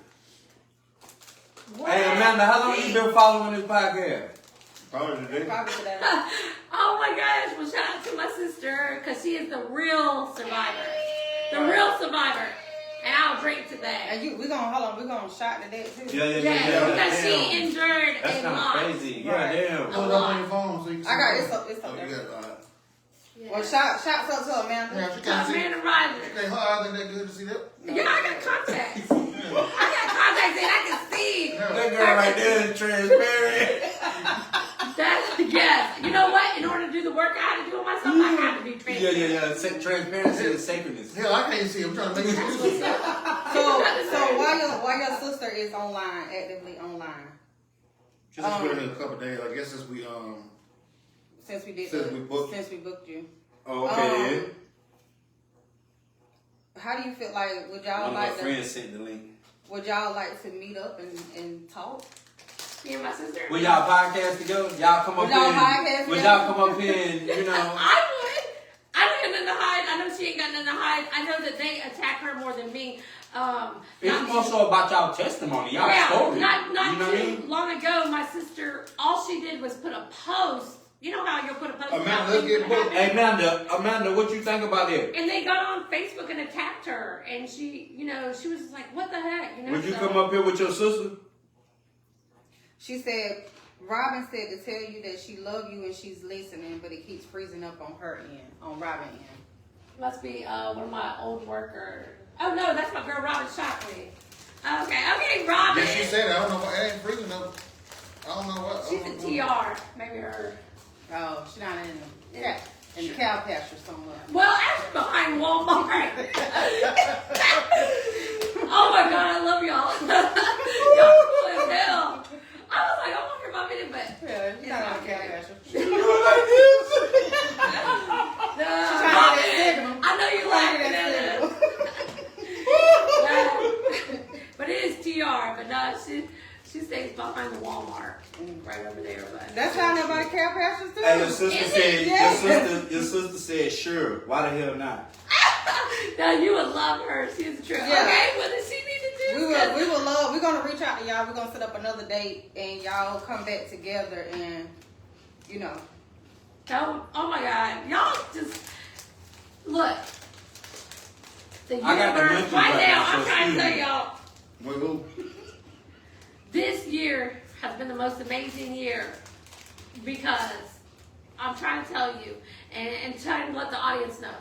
What? Hey, Amanda, how long you been following this podcast? Probably today. Probably today. Oh my gosh. Well, shout out to my sister because she is the real survivor. The real survivor. And I'll drink to that. And we gonna hold on. We gonna shot to that too. Yeah, Yeah, because damn. she endured That's a kind lot. of crazy. Yeah, Right. damn. Pull it up on your phone so you can see. I got it. it's up Oh, there. you got it. All right. Yeah. Well, shouts up to Amanda. Yeah, she Top can't see. man and rider. Hey, her eyes ain't that good to see that. Yeah, I got contacts. I got contacts and I can see. That girl right there is transparent. That's yes. You know what? In order to do the work I had to do on myself, I had to be transparent. Yeah. Transparency and sacredness. Hell, I can't see. I'm trying to make it see. So while your sister is online, actively online, Just been here a couple days. I guess since we since we did Since we booked you. Oh, okay, then. How do you feel like One of my friends sent the link. would y'all like to meet up and talk? Me and my sister. Will y'all podcast together? Y'all come up Would y'all podcast here. Would together? y'all come up here and, you know. I would. I don't got nothing to hide. I know she ain't got nothing to hide. I know that they attack her more than me. It's more so about y'all testimony, y'all story. Not you know what I too mean? long ago, my sister, all she did was put a post. You know how you'll put a post Amanda, about let's things get that booked. happen? Hey, Amanda, what you think about it? And they got on Facebook and attacked her, and she, she was just like, "What the heck?" Would you so- come up here with your sister? She said, Robin said to tell you that she love you and she's listening, but it keeps freezing up on her end, on Robin end. Must be one of my old workers. Oh no, that's my girl Robin Shockley. Okay, Robin. Yeah, she said it. I don't know what. It ain't freezing though. I don't know what. She's a TR, maybe her. Oh, she's not in the cow pasture somewhere. Well, actually behind Walmart. Oh my God, I love y'all. Y'all cool as hell. I was like, I wonder if I'm in it, but Yeah, she's not in the cow pasture. Robin, I know you're laughing at it. But it is TR, but no, she stays behind the Walmart, right over there. But That's not nobody cow pastures too. Hey, your sister Is said. it? Yeah. Your sister said, sure. Why the hell not? no, you would love her. She's true. Yeah. Okay, what does she need to do? We will love. We're gonna reach out to y'all. We're gonna set up another date, and y'all come back together, and Oh my God, y'all just. Look. The I got the universe, mental right right now, now, I'm so trying to tell excuse me. y'all, Wait, who? this year has been the most amazing year because I'm trying to tell you and trying to let the audience know.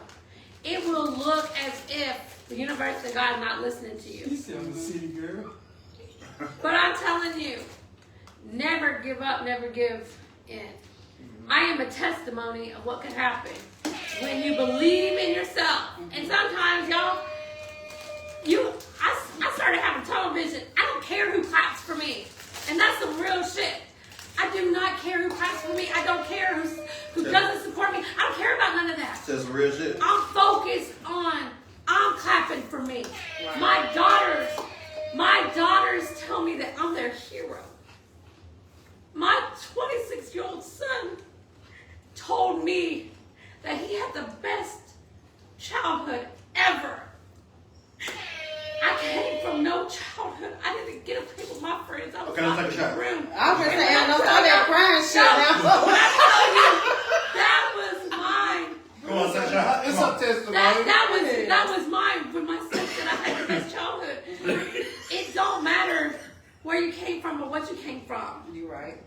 It will look as if the universe and God is not listening to you. said I'm a city girl. But I'm telling you, never give up, never give in. I am a testimony of what can happen when you believe in yourself. And sometimes, y'all, I started having tunnel vision. I don't care who claps for me. And that's some real shit. I do not care who claps for me. I don't care who doesn't support me. I don't care about none of that. Says some real shit. I'm focused on, I'm clapping for me. Right. My daughters tell me that I'm their hero. My 26-year-old son told me that he had the best childhood ever. I came from no childhood. I didn't get to play with my friends. I was Okay, let's locked take in a the shot. room. I was gonna say, And don't when start that crying shit now. when I tell you, that was mine. Come on, take a shot. It's Come on. a testimony. That was mine when my son said I had the best childhood. It don't matter where you came from or what you came from. You right.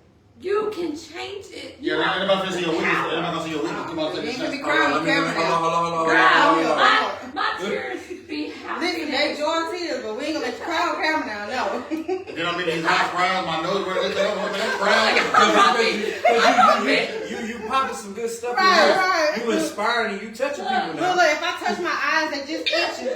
You can change it. You Yeah, have anybody gonna see your weakness? power. Anybody gonna see your weakness? Come on, You take a ain't gonna be shot. crying on camera now. Hold on. Girl, my tears be happy. Listen, they joy tears, but we ain't gonna let you cry on camera now. No. Then I'm in these hot crowds, my nose right there. You popping some good stuff. Right. You inspiring and you touching people Look, now. if I touch my eyes, they just itching.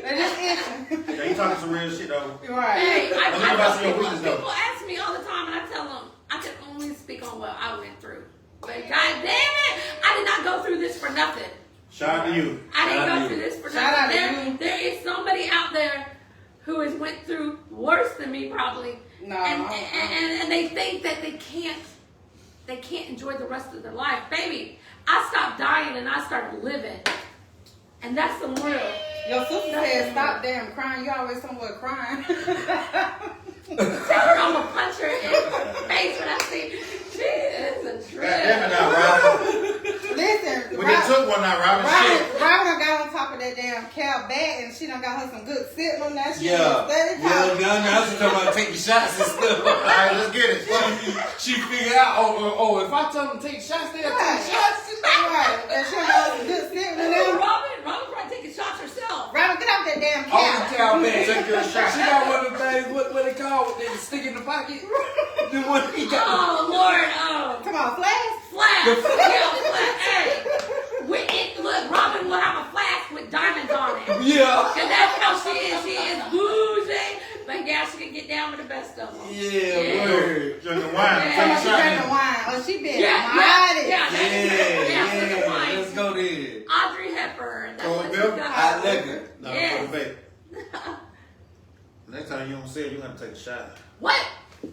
They just itching. Yeah, you talking some real shit though. Right. Hey, I Let me tell see your people, weakness, though. people ask me all the time, and I tell them I can only speak on what I went through. But God damn it, I did not go through this for nothing. Shout out to you. I didn't Shout out go to through you. this for Shout out nothing. to you. There is somebody out there who has went through worse than me probably, No. and they think that they can't enjoy the rest of their life. Baby, I stopped dying and I started living, and that's some real. Your sister said, stop damn crying. You always somewhere crying. Tell her I'm gonna punch her in her face when I see she is a God damn it trip. now, Robin. Listen, We just took one now, Robin. Shit. Robin done got on top of that damn cow bag and she done got her some good sitting on that shit. Yeah. Steady Yeah, talking. now she's talking about taking shots and stuff. All right, let's get it. She figured out, oh, if I tell them to take shots, they'll Right. take shots. Right. That she done got some good sitting on them. Robin probably taking shots herself. Robin, get off that damn All the cow. cow bags. Take your shot. She got one of the things, what they call, what they stick in the pocket. The one he got. Oh Lord, oh. Come on, flash. Flash. Yeah, flash. Hey. Look, Robin will have a flash with diamonds on it. Yeah. Cause that's how she is. She is bougie. But yeah, she can get down with the best of them. Yeah, word. Drinking wine. Yeah. Take a She shot drinking now. wine. Oh, she been Yeah, mighty. yeah, wine. Let's go there. Audrey Hepburn. That's Cold what she milk? got. Hot liquor. No, Yes. for the baby. Next time you don't say it, you gonna take a shot. What? Nah.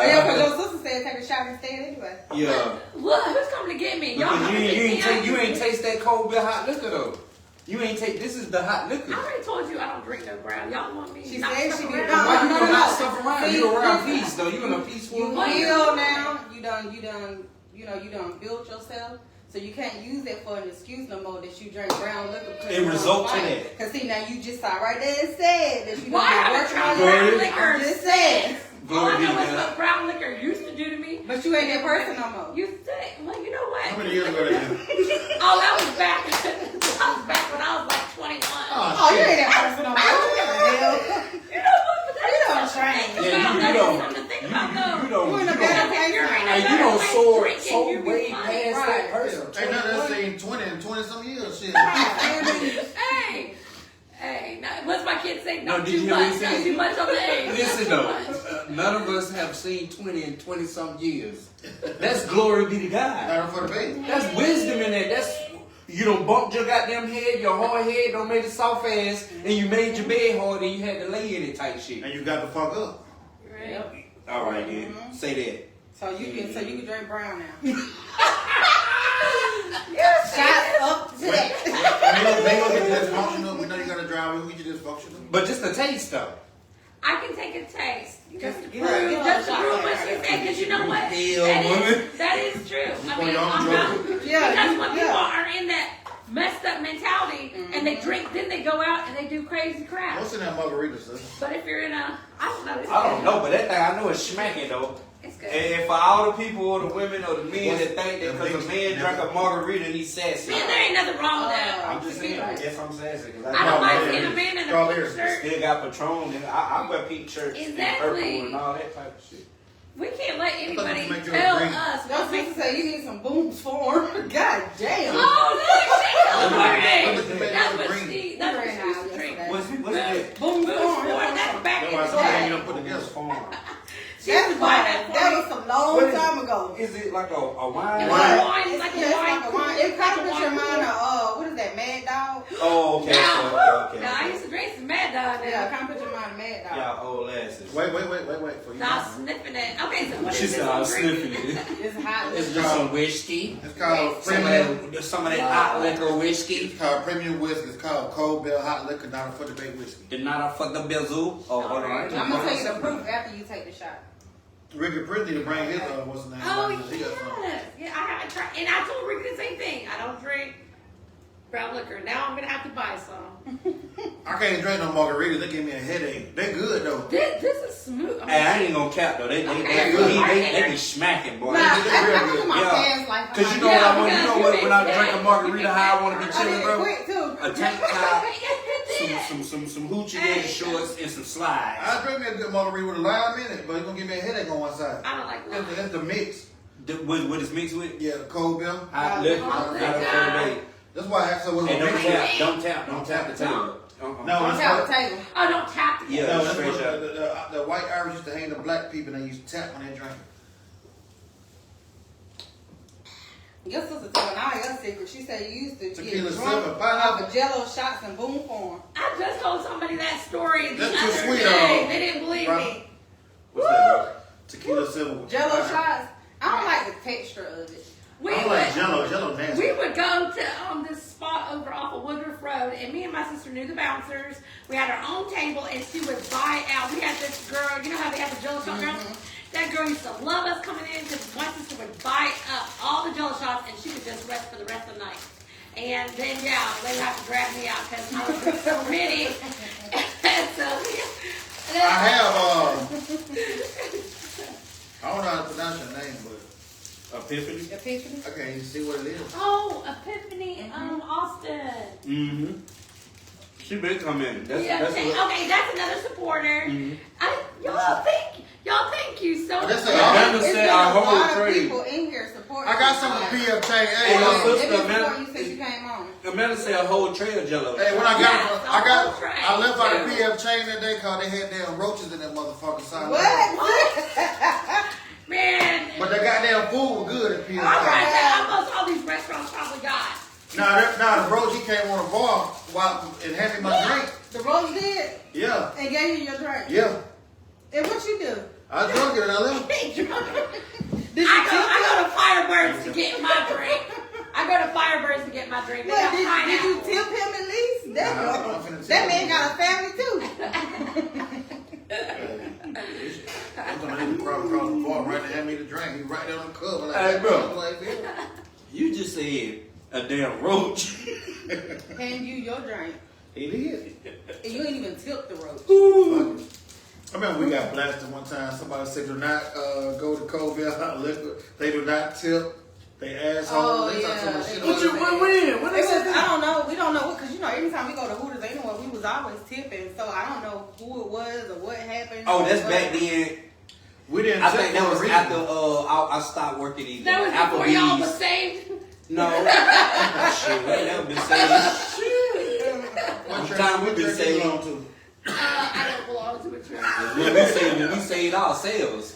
Oh, yeah, because your sister said take a shot instead anyway. Yeah. Look, who's coming to get me? Y'all Because coming to get me? you ain't taste that cold beer hot liquor though. You ain't take. This is the hot liquor. I already told you I don't drink no brown. Y'all want me? She not said to she come be around? no, Why you no, doing no. that stuff around? See, You around listen. peace though. You in a peaceful. You What? heal now. You done built yourself. So you can't use that for an excuse no more that you drink brown liquor. It results in it. Because see, now you just saw right there and said that you Why done haven't been working on tried brown your liquor? I'm just saying. All I Glory be know to is God. what brown liquor used to do to me. But you ain't that person no more. You think? Well, you know what? How many years ago that is? Oh, that was back. That was back when I was like 21. Oh, you ain't that person no more. What the hell? You know what? But that's You don't something to train. think Yeah, about. you That is don't. something to think You about, though. don't. You in a You better don't. place You're in a now. Hey, you better don't place soar drinking, so you be way fine. past Right. that person. Ain't nothing that's seen 20 and 20 some years. Shit. Hey, now, what's my kid say? No, Not did too you hear what much, he not said? too much on the age. Listen Not though, too much. none of us have seen 20 and 20 some years. That's glory be to God. Better for the baby. That's wisdom in that. That's you done bumped your goddamn head, your hard head done made it soft ass, and you made your bed hard and you had to lay in it type shit. And you got the fuck up. Right. All right then, say that. So you can drink brown now. Yes, Shots up to Wait, that. they gonna get dysfunctional. We know you gotta drive. We get you dysfunctional. But just a taste though. I can take a taste. Just to prove, Right. just to prove what she said, because you know what? Hell, That woman. is true. I mean, y'all I'm drunk. not, Yeah, because when yeah. people are in that messed up mentality, and they drink, then they go out and they do crazy crap. What's in that margarita, sis? But if you're in a, I don't know. It's I don't good. know, but that thing I know is smacking though. It's good. And for all the people or the women or the men that think that because a man Never- drank a margarita, he's sassy. Man, there ain't nothing wrong with that. I'm just saying, I guess I'm sassy. 'Cause I don't mind man. seeing a man in a Strawberry. pink shirt. Still got Patron, and I wear pink shirts and Exactly. purple and all that type of shit. We can't let anybody you make your tell drink. us Your what makes sister say you need some booms for her. God damn. Oh, look, she celebrating. Let me That's make what your she, drink. that's what Ran she out used to drink. yesterday. What's that? Boom Food form. for that's back in That's the why day. you don't put together. She used to buy that for That me. was some long What is time ago. Is it like a wine? It was Wine. a wine, like Yeah, a it's wine. like a wine. It kind of puts your mind on, what is that, Mad Dog? Oh, okay, Now, okay. now, I used to drink some Mad Dog Yeah, now. kind of put your mind on Mad Dog. Y'all old asses. Wait. For you. Now I'm sniffing it. Okay, so what is She this said I'm I was drinking? sniffing it. It's hot. It's just some whiskey. It's called Some of premium. that, some of that hot liquor whiskey. It's called premium whiskey. It's called Cold Bell Hot Liquor, not a for debate whiskey. Did not a fucking bizzle. Oh, hold on. I'm gonna tell you the proof after you take the shot. Ricky Prince to bring his what's the name? Oh, He got some. yes. Yeah, I haven't tried. And I told Ricky the same thing. I don't drink brown liquor. Now I'm going to have to buy some. I can't drink no margaritas. They give me a headache. They good though. This is smooth. I mean, Hey, I ain't gonna cap though. They be smacking, boy. Nah, I remember my Yeah. past life. Cause you know what I want. You know what? When I drink a margarita, how I want to be I chilling, did bro. quick too. A tank top, some hoochie daddy shorts, and some slides. I drink me a good margarita with a lime in it, but it's gonna give me a headache on one side. I don't like lime. That's the mix. What is mixed with? Yeah, the Cold Bell. Hot liquor. Oh, Not a full That's why I asked her what's Hey, gonna mix. don't tap the table. No, On it's top of not. the table. Oh, don't tap the Yeah. No, that's straight what shot. the white Irish used to hang the black people and they used to tap when they drank. Your sister telling all your secrets. She said you used to Tequila get drunk silver, pineapple. off of Jello shots and boom form. I just told somebody that story the That's too other sweet, day. They didn't believe right. me. What's that? Tequila silver. with Jello pineapple. shots. I don't like the texture of it. We I don't would, like Jello. Jello nasty. we would go to this spot over off of Woodruff Road, and me and my sister knew the bouncers. We had our own table, and she would buy out. We had this girl, you know how they have the Jello shot girl? That girl used to love us coming in because my sister would buy up all the Jello shots, and she would just rest for the rest of the night. And then, yeah, they would have to drag me out because I would drink so many. And so, I have I don't know how to pronounce your name, but Epiphany. Epiphany? I can't even see what it is. Oh, Epiphany, Austin. Mm-hmm. She been coming. That's Yeah, that's okay, what. okay, that's another supporter. Mhm. Y'all thank you so much. That's Yeah, a- Amanda It's said been our a whole lot of trade. people in here supporting. I got some of you. PF Chang. Hey, Hey, my It sister, was man. before you said you came on. Amanda said a whole tray of Jello. hey, when I Yes, got, the I got, whole tray. I left out of PF Chain that day because they had damn roaches in that motherfucker. Side. What? Man, But the goddamn food was good at PF all right, Chain. that almost all these restaurants probably got. Now the roach, he came on the bar and handed me my drink. The roach did Yeah, and gave you your drink. yeah. And what you do? I drunk it and I left. Did you I go to Firebirds to get my drink. I go to Firebirds to get my drink. They What, got did you pineapple. tip him at least? Nah, I'm finna That tip man him. got a family too. I'm gonna hit across the bar right and hand me the drink. He right there on the cover like Hey, that. bro. Like that. You just said a damn roach. Hand you your drink. He did. And you ain't even tipped the roach. Fuck it. I remember we got blasted one time. Somebody said do not go to Cold Bell Hot Liquor. They do not tip. They assholes. Oh, They talk so yeah. much shit What about you- that. When It was, I don't know. We don't know because you know every time we go to Hooters anyway, we was always tipping. So I don't know who it was or what happened. Oh, that's But- back then. We didn't. I tip think for that a was reason. after I stopped working either. That was before y'all was Applebee's. saved. No. Shit, we never been saved. What church- time we what been church you saved. belong to? I don't belong to a church. When we saved ourselves.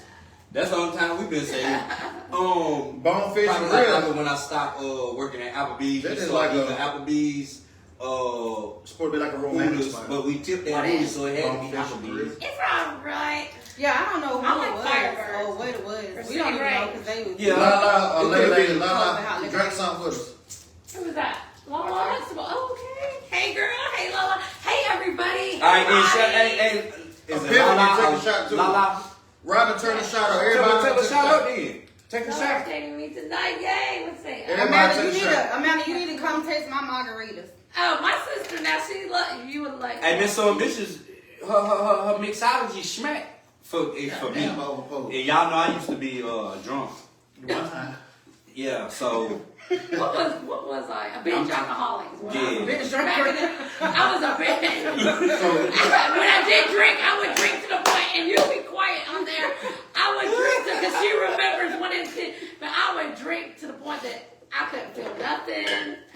That's the only time we've been saved. Bonefish Probably and like grill. after when I stopped working at Applebee's. That We is saw like either a- Applebee's, It's supposed to be like a romantic Hooters, spot. but we tipped What at is? Hooters, so it had to be Bonefish and grill. Applebee's. It's alright. Yeah, I don't know who I it like was Firebirds. or what it was. For We don't even know cigarette. because they was. Yeah. La It could've been la, drink something with us. Who was that? Lala. Okay. Hey girl. Hey Lala. Hey everybody. All right, then shut. Everybody. Hey, is it Epiphany, Lala? take a shot too. Lala. Robin turned the shot on Tell everybody. her took a shout out then. Take a No, shot. taking me tonight. Yay. Let's see. Everybody Amanda, take a shot. you need to come taste my margaritas. Oh, my sister now, you would like. Hey, Miss So this is her mixology smack for me. Damn, overpost. And y'all know I used to be drunk. One time. Yeah, so What was I? A binge alcoholic. Yeah. Binge drinker. I was a binge. When I did drink, I would drink to the point, and you be quiet on there. I would drink because she remembers one incident, but I would drink to the point that I couldn't feel nothing.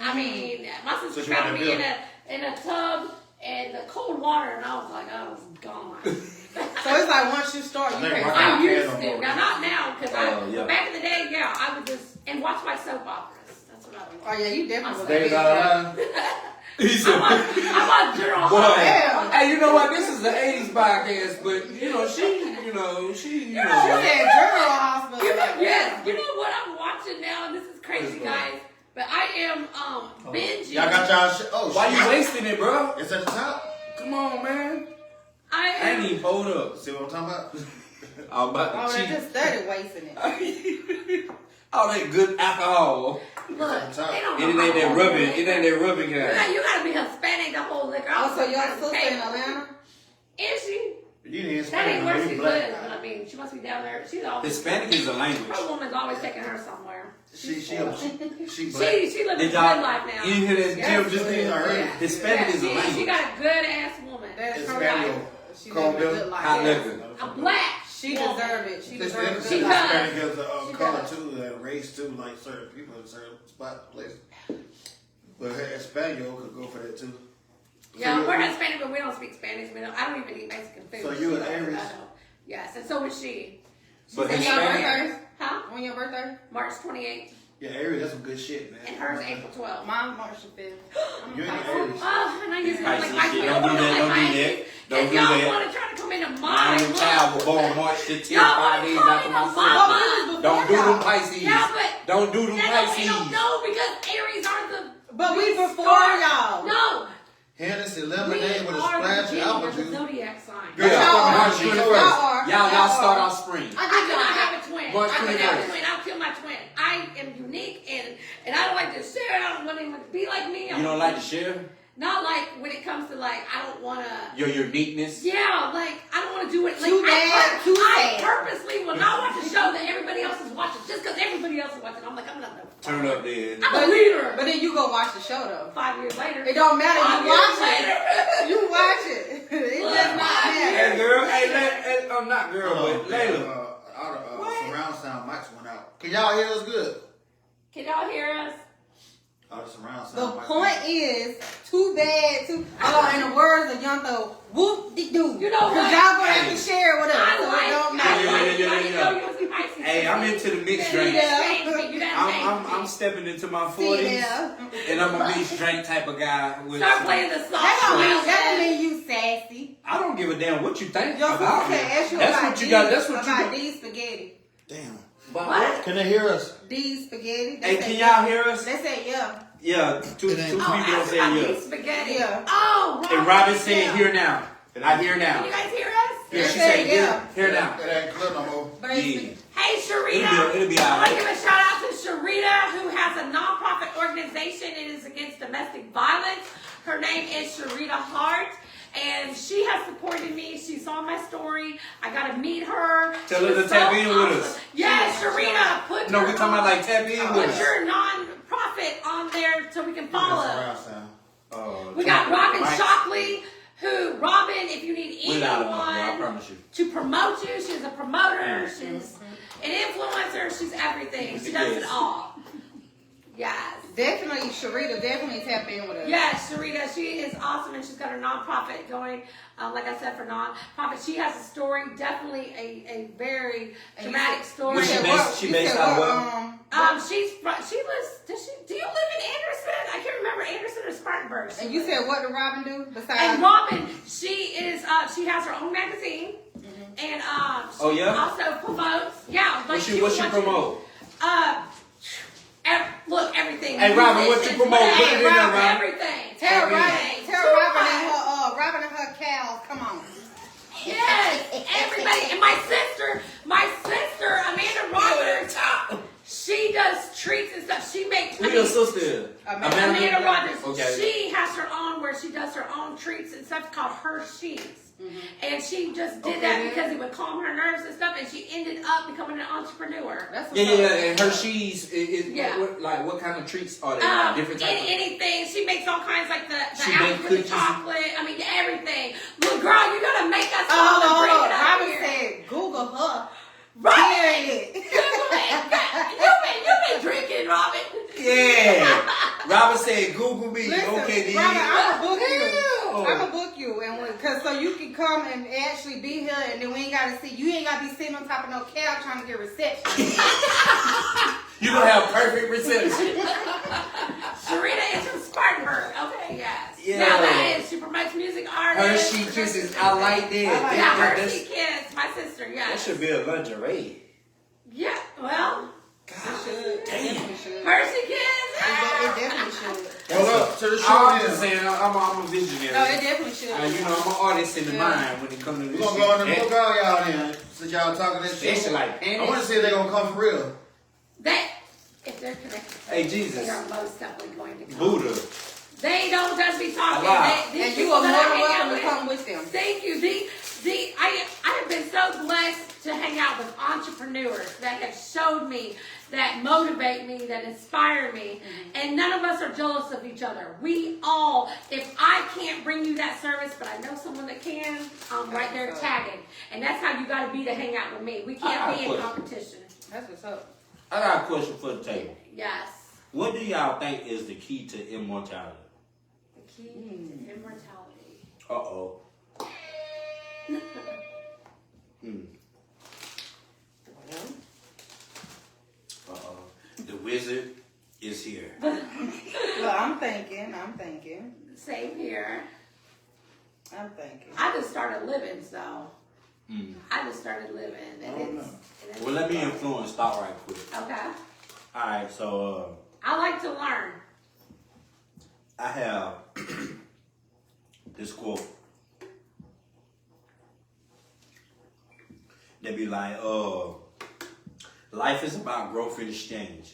I mean, my sister So you found wanna me build? in a tub and the cold water, and I was like, I was gone. So it's like once you start, you I think can't my- stop. I used to. Now, not now, because yeah. back in the day, yeah, I would just, and watch my soap operas. That's what I would Oh watch. yeah, you definitely was Days a out of bitch. line. he said, I'm on general boy, hospital. hey, you know what? This is the 80s podcast, but she She said general hospital. Yes, you know what I'm watching now, and this is crazy, guys. But I am binging. Y'all got y'all shit. Oh, why you shit. wasting it, bro? It's at the top. Come on, man. I I ain't am. even hold up. See what I'm talking about? I'm about Oh, to they cheat. just started wasting it. All that good alcohol. Look, they don't know It ain't how that to rubbing. liquor. It ain't that rubbing kind. You gotta be Hispanic to hold liquor. I Oh, was so like, your sister hey, in Atlanta? is she? You didn't That ain't Hispanic, where you she black. lives. But I mean, she must be down there. She's always. Hispanic is a language. Her woman's always taking her somewhere. She She black. lives a Did good y'all? life now. You hear this? Yes. Jim just did. I heard it. Hispanic is a She language. got a good ass woman. That's her Hispanic. life. She Cold lived a milk. good life. Hot liquor. A black. She woman. deserved it. She deserved a She good does. life. Hispanic is a She color does. too, and race too, like certain people in certain spot places. But her Espanol could go for that too. Yeah, So we're you- Hispanic, but we don't speak Spanish. I don't even eat Mexican food. So you She an does, Aries? I don't. Yes, and so was she. But When your Hispanic. birthday? Huh? On your birthday? March 28th, Yeah, Aries, that's some good shit, man. and hers April 12th. Mine March the 5th. You ain't I'm Aries. Oh, and I used to like Pisces my shit. twin. Don't do that. Like Don't my do that. Aries. Don't If do y'all that. want to try to come into My mine, own child was born March the 10th, Y'all 5 days wanna after come my into son. mine? Don't do them Pisces. Yeah, but Don't do them that don't, Pisces. it don't know because Aries are the. But we before start. y'all. No, Hennessy we lemonade with a are the splash of beginning apple of the juice. zodiac sign. Yeah, Y'all are. March Y'all 21st. are. Y'all Y'all start are. off spring. I cannot have a twin. March I cannot have a 21st. twin. I'll kill my twin. I am unique and I don't like to share. I don't want anyone to be like me. You don't like to share Not like when it comes to like I don't want to. your uniqueness. Yeah, like I don't want to do it. Like Too bad, too I sad. purposely will not watch a show that everybody else is watching just because everybody else is watching. I'm like I'm not. Turn up there. I'm a leader. But then you go watch the show though. 5 years later. It don't matter. 5 You years watch later. it. You watch it. It Look, does not 5 matter. Hey girl, hey, I'm not girl, but Layla. Our surround sound mics went out. Can y'all hear us good? Can y'all hear us? Our surround sound The mics point went out. is, too bad, in the words of Young Thug, whoop de doo. You know what? Because y'all gonna have Hey. to share it with us. I So it like. don't I matter. Yeah, like. yeah, yeah, I yeah. know you was Pisces. Hey, I'm into the mixed You drink. Yeah. done changed me. You done changed me. I'm stepping into my See 40s, there. and I'm a mixed drink type of guy. With Start some- playing the song. That don't mean you sassy. I don't give a damn what you think Your sister about me. can ask you That's about what you got. That's what you about got. these spaghetti. Damn. About What? Can they hear us? These spaghetti. Hey, They can say y'all hear us? They say yeah. Yeah, two It ain't- people Oh, don't ask say about yeah. these spaghetti. Yeah. Oh, And Robin said Yeah. here now. I hear Can now. you guys hear us? Yeah, she They said say yeah. here now. It ain't clear no more. But they Yeah. Hey, Sharita. It'll be all I want to right. give a shout out to Sharita, who has a nonprofit organization. It is against domestic violence. Her name is Sharita Hart. And she has supported me. She saw my story. I got to meet her. Tell She her was to tap so in with awesome. us. Yes, Sharita. Put No, your, we're talking about like tap in put with us. your non-profit on there so we can follow. Surround sound. We got Robin Mike. Shockley, who, Robin, if you need Without a number, I anyone promise you. to promote you, she's a promoter, she's an influencer, she's everything. She does it Yes. all. Yes. definitely Sharita definitely tap in with us. Yes, Sharita, she is awesome, and she's got her nonprofit going. Like I said, for nonprofit, she has a story, definitely a very dramatic story. What's she said based- what- she you based said out what, of She lives. Do you live in Anderson? I can't remember Anderson or Spartanburg. And you said what did Robin do besides? And Robin, she is. She has her own magazine, and she Oh, yeah? also promotes. Yeah, like What she promote? Look, everything. Hey, Robin, what you Musicians, promote? Put it in there, Robin, Robin. everything. Tell Everything. Robin and her cows. Come on. Yes, everybody, and my sister, Amanda Roberts. Who your sister? Amanda. Amanda Rogers. Okay. She has her own where she does her own treats and stuff called Hershey's. And she just did that because it would calm her nerves and stuff, and she ended up becoming an entrepreneur. That's Yeah, and Hershey's is Yeah. what kind of treats are they? Like different types. Anything. She makes all kinds like the She apples makes with the cookies. chocolate. I mean, everything. Little girl, you're gonna make us Oh, all and bring it up Robin here. said, Google her. Right. Period. You've been drinking, Robin. Yeah. Robin said, Google me. Listen, Okay, then. Robin, I'm gonna book you. Hell. I'm gonna book you, and cause so you can come and actually be here, and then we ain't gotta see. You ain't gotta be sitting on top of no couch trying to get reception. You gonna have perfect reception. Sharita is from Spartanburg. Okay, yes. Yeah. Now that is, she promotes music artists. Hershey Kisses, I like that. Yeah, That's- Hershey Kiss, my sister, That yes. should be a lingerie. Yeah, well, God It definitely should. Hershey Kiss. It definitely should. Hold up to the show I'm just then. saying, I'm a visionary. No, it definitely should. You know, I'm an artist in the mind when it comes to We're this gonna go in the shit. book all y'all then. Since y'all talking that Especially shit. like I panties. want to see if they're gonna come for real. If they're connected, Hey, Jesus. they are most definitely going to come. Buddha. They don't just be talking. Allah. These And you people are more that I than hang out welcome to with- come with them. Thank you. I have been so blessed to hang out with entrepreneurs that have showed me, that motivate me, that inspire me. And none of us are jealous of each other. We all, if I can't bring you that service, but I know someone that can, I'm right there tagging. And that's how you got to be to hang out with me. We can't be in competition. That's what's up. I got a question for the table. Yes. What do y'all think is the key to immortality? The key to immortality. Uh-oh. Uh-oh. The wizard is here. Well, I'm thinking. Same here. I I just started living, so. I just started living. And it's Well, let me influence thought right quick. okay. All right, so I like to learn. I have this quote. They be like, life is about growth and exchange.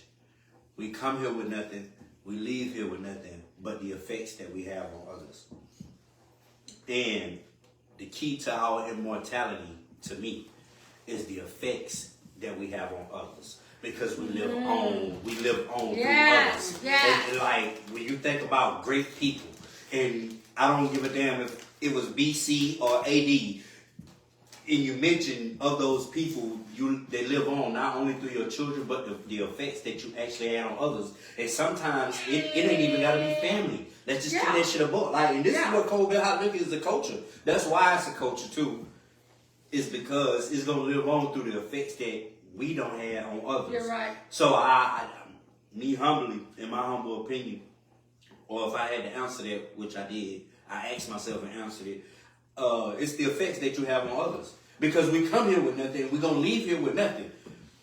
We come here with nothing, we leave here with nothing but the effects that we have on others. And the key to our immortality, to me, is the effects that we have on others. Because we live on through others. Yes. And like when you think about great people, and I don't give a damn if it was BC or AD, and you mention of those people, they live on not only through your children, but the effects that you actually had on others. And sometimes it ain't even gotta be family. Let's just keep that shit above. Like, and this is what cold beer hot liquor is, a culture. That's why it's a culture too. Is because it's gonna live on through the effects that we don't have on others. You're right. So me humbly, in my humble opinion, or if I had to answer that, which I did, I asked myself and answered it. It's the effects that you have on others. Because we come here with nothing, we're gonna leave here with nothing.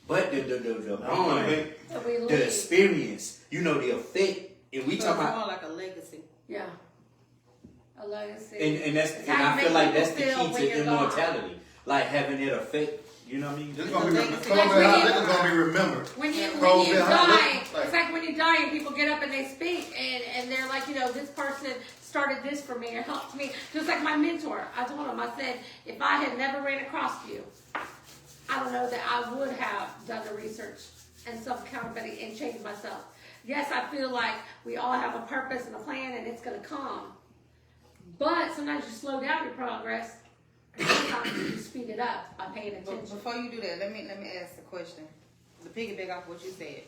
But the bond, the experience, the effect, and we so talk it's about. more like a legacy. Yeah. A legacy. And I feel like that's the key to immortality, like having that effect. You know what I mean? It's gonna be Legacy. cold beer hot liquor gonna be remembered. When you Cold beer hot die, liquor, it's like when you die and people get up and they speak and they're like, this person started this for me or helped me. Just like my mentor, I told him, I said, if I had never ran across you, I don't know that I would have done the research and self-accountability and changed myself. Yes, I feel like we all have a purpose and a plan and it's gonna come. But sometimes you slow down your progress. Sometimes you speed it up by paying But attention. before you do that, let me ask the question. To piggyback off what you said.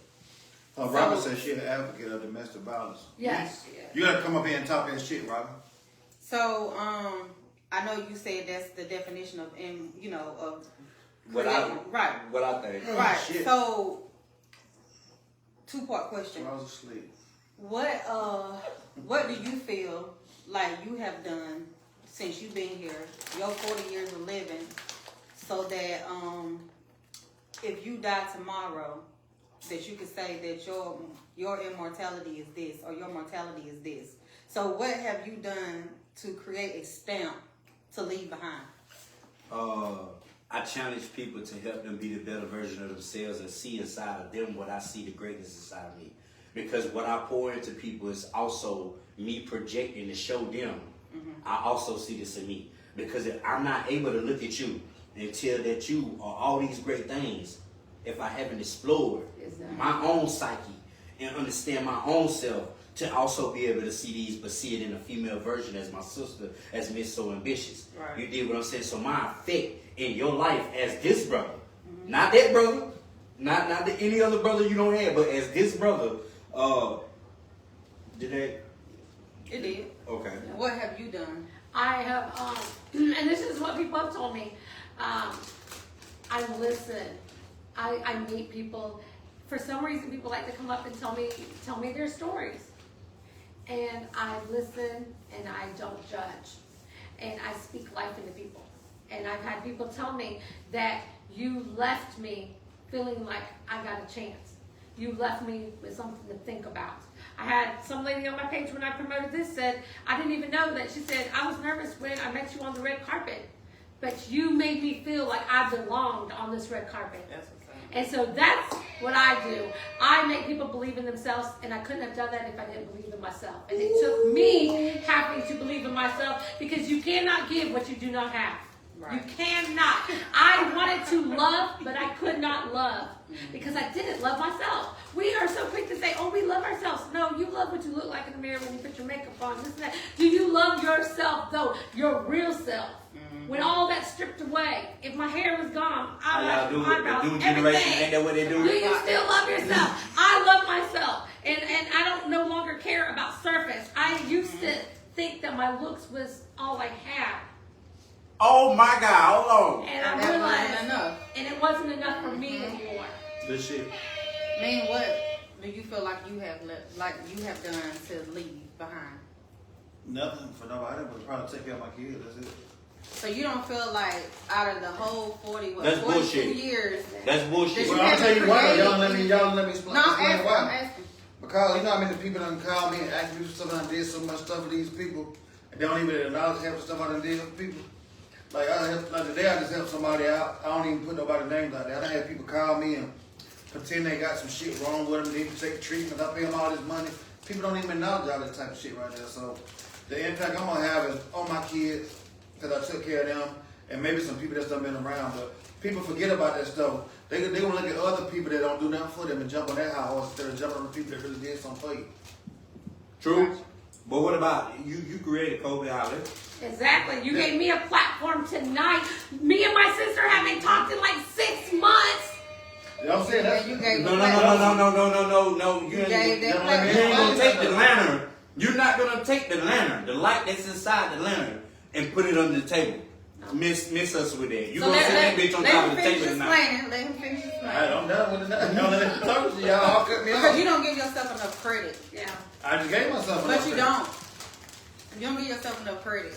Robert said she an advocate of domestic violence. Yes. You gotta come up here and talk that shit, Robert. So, I know you said that's the definition of, of What I think. Right. Shit. So, two-part question. I was asleep. What do you feel like you have done since you've been here, your 40 years of living, so that if you die tomorrow, that you could say that your immortality is this or your mortality is this. So what have you done to create a stamp to leave behind? I challenge people to help them be the better version of themselves and see inside of them what I see the greatness inside of me. because what I pour into people is also me projecting to show them. I also see this in me, because if I'm not able to look at you and tell that you are all these great things, if I haven't explored my own psyche and understand my own self to also be able to see these, but see it in a female version as my sister, as Miss So Ambitious. Right. You did what I'm saying? So my effect in your life as this brother, not that brother, not any other brother you don't have, but as this brother, did that? It did. Okay. What have you done? I have, and this is what people have told me. I listen. I meet people. For some reason, people like to come up and tell me their stories, and I listen and I don't judge, and I speak life into people. And I've had people tell me that you left me feeling like I got a chance. You left me with something to think about. I had some lady on my page when I promoted this said, I didn't even know that. She said, I was nervous when I met you on the red carpet, but you made me feel like I belonged on this red carpet. That's what's up. And so that's what I do. I make people believe in themselves, and I couldn't have done that if I didn't believe in myself. And it took me having to believe in myself, because you cannot give what you do not have. Right. You cannot. I wanted to love, but I could not love because I didn't love myself. We are so quick to say, oh, we love ourselves. No, you love what you look like in the mirror when you put your makeup on, this and that. Do you love yourself, though? Your real self. When all that's stripped away, if my hair was gone, How y'all do it? eyebrows, The new generation, everything. ain't that what they do? Do you still love yourself? I love myself, and I don't no longer care about surface. I used to think that my looks was all I had, Oh my God, hold on. and I That realized, wasn't enough. and it wasn't enough for me anymore. Good shit. Man, what do you feel like you have done to leave behind? Nothing for nobody, but probably take care of my kids. That's it. So you don't feel like out of the whole 42 That's bullshit. years. That's bullshit. That you Well, I'll tell you why. created- Y'all let me explain. No, I'm explain asking. why. I'm asking. Because you know how many people done call me and ask me for something I did so much stuff with these people, and they don't even acknowledge half the stuff I done did with people. Like today I just helped somebody out. I don't even put nobody's names out there. I done had people call me and pretend they got some shit wrong with them. They need to take treatment. I pay them all this money. People don't even acknowledge all this type of shit right there. So the impact I'm gonna have is on my kids, because I took care of them, and maybe some people that's done been around. But people forget about that stuff. They gonna look at other people that don't do nothing for them and jump on that high horse instead of jumping on the people that really did something for you. True. But what about you? You created Kobe Island. Exactly. You gave me a platform tonight. Me and my sister haven't talked in like 6 months. You know what I'm saying? That's, You gave No. the platform. No. You You gave that You ain't gonna take the platform. lantern. You're not gonna take the lantern, the light that's inside the lantern, and put it under the table. Miss us with that. You So gonna let sit that bitch on him top of the finish table tonight. explaining. Let him finish Alright, explaining. I'm done with it. Y'all let me talk to y'all. All cut me Because off. you don't give yourself enough credit. Yeah. I just gave myself But enough you credit. don't. You don't give yourself enough credit.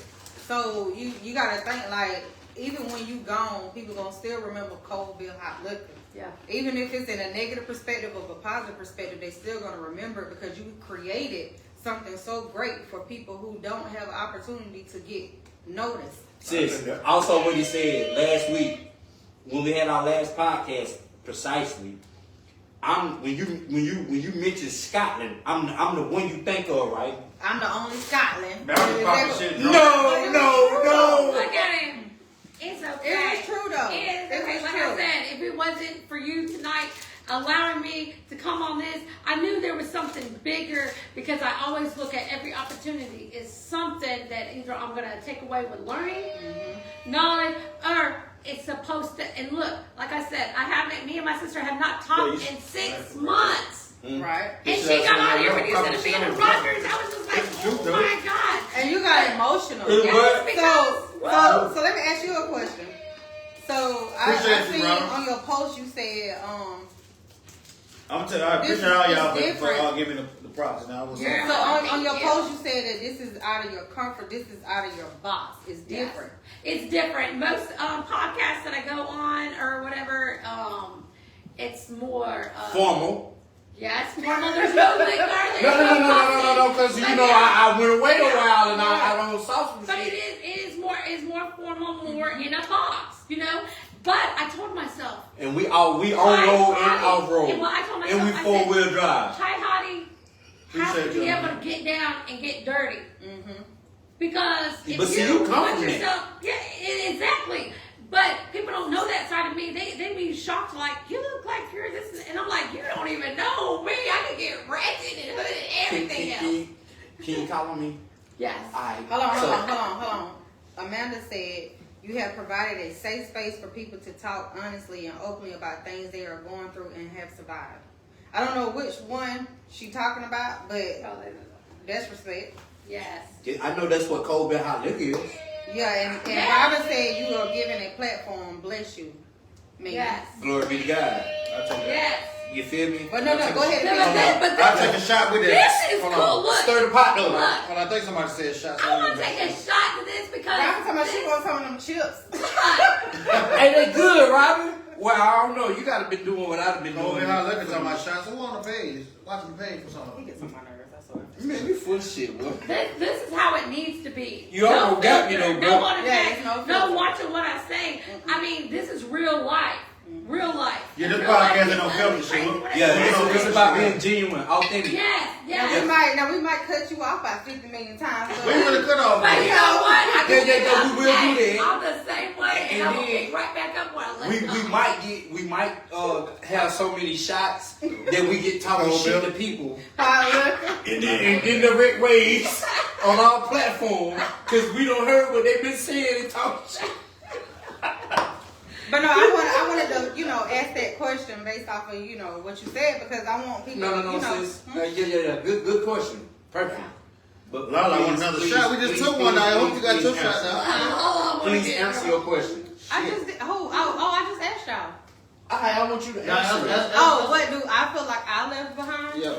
So you gotta think like, even when you gone, people gonna still remember Cold Bill Hot Liquor. Yeah. Even if it's in a negative perspective or a positive perspective, they still gonna remember it because you created something so great for people who don't have an opportunity to get noticed. Sis, also what he said last week when we had our last podcast, precisely. When you mention Scotland, I'm the one you think of, right? I'm the only Scotland. Man, I'm popping shit. No. Look at him. It's okay. It was true though. It is It okay. was Like true. I said, if it wasn't for you tonight allowing me to come on this, I knew there was something bigger, because I always look at every opportunity as something that either I'm going to take away with learning, knowledge, or it's supposed to. And look, like I said, me and my sister have not talked in 6 months. Right. And she got on here when you said being a Rutgers. I was just like, oh my God. And you got emotional. What? Because, So let me ask you a question. So Appreciate I you, seen Ron. on your post you said I'm gonna tell you, I This appreciate all is y'all for different. all giving me the props. Now, I was Yeah. so on Thank your you. post you said that this is out of your comfort, this is out of your box. It's different. Yes. It's different. Most podcasts that I go on or whatever, it's more Formal. Yes, formal. There's no liquor. There's No, because you know I went away a while and I don't sauce some But shit. it is more formal, more in a box, you know. But I told myself, And we on road and off road. Well, I told myself, And we I said, 4-wheel drive. Hi, Hottie. have to Appreciate be you. able to get down and get dirty. Mm-hmm. Because if But see, you you come put from that. yourself, exactly. But people don't know that side of me. They be shocked, like, you look like you're this, and I'm like, you don't even know me. I could get ratchet and hood and everything else. Can you call on me? Yes. Hold on. Amanda said, you have provided a safe space for people to talk honestly and openly about things they are going through and have survived. I don't know which one she talking about, but that's respect. Yes. I know that's what cold bed hot liquor is. Yeah, and Robert said you are given a platform. Bless you. Me. Yes. Glory be to God. I'll take that. Yes. You feel me? But no, go ahead. No, but I'll take a shot with it. this is Hold cool. on. Look. Stir the pot though. Look. Hold on, I think somebody said shots. I want to take a shot to this because Robert talking about she wants some of them chips. Hey, they good, Robin. Well, I don't know. You gotta been doing what I've been Over doing. here looking at my shots. Who on the page? Watching the page for He something. gets on my nerves, I swear. Man, you full of shit, boy. this is how it needs to be. You almost got me though, filter, bro. No automatic, Yeah, it's no no filter. watching what I say. I mean, this is real life. Real life. Yeah, this Real life podcast ain't is no filter crazy shit. what I Yeah, say. it's about being genuine, authentic. Yes, Now yes. we might cut you off about 50 million times. We really cut off. But you know what? I Yeah, can we will do that. I'm the same way, and And I'm gonna then pick right back up where I left We off. might have so many shots that we get talking shit to people, and then direct waves on our platform because we don't heard what they've been saying and talking shit. But no, I wanted to, ask that question based off of, what you said because I want people No, sis. Yeah. Good question. Perfect. But Lala want another shot. We just took one. I hope you got your shot now. Please answer your question. I just did, I just asked y'all. I want you to Nah, answer. that's- Oh, what do I feel like I left behind? Yeah.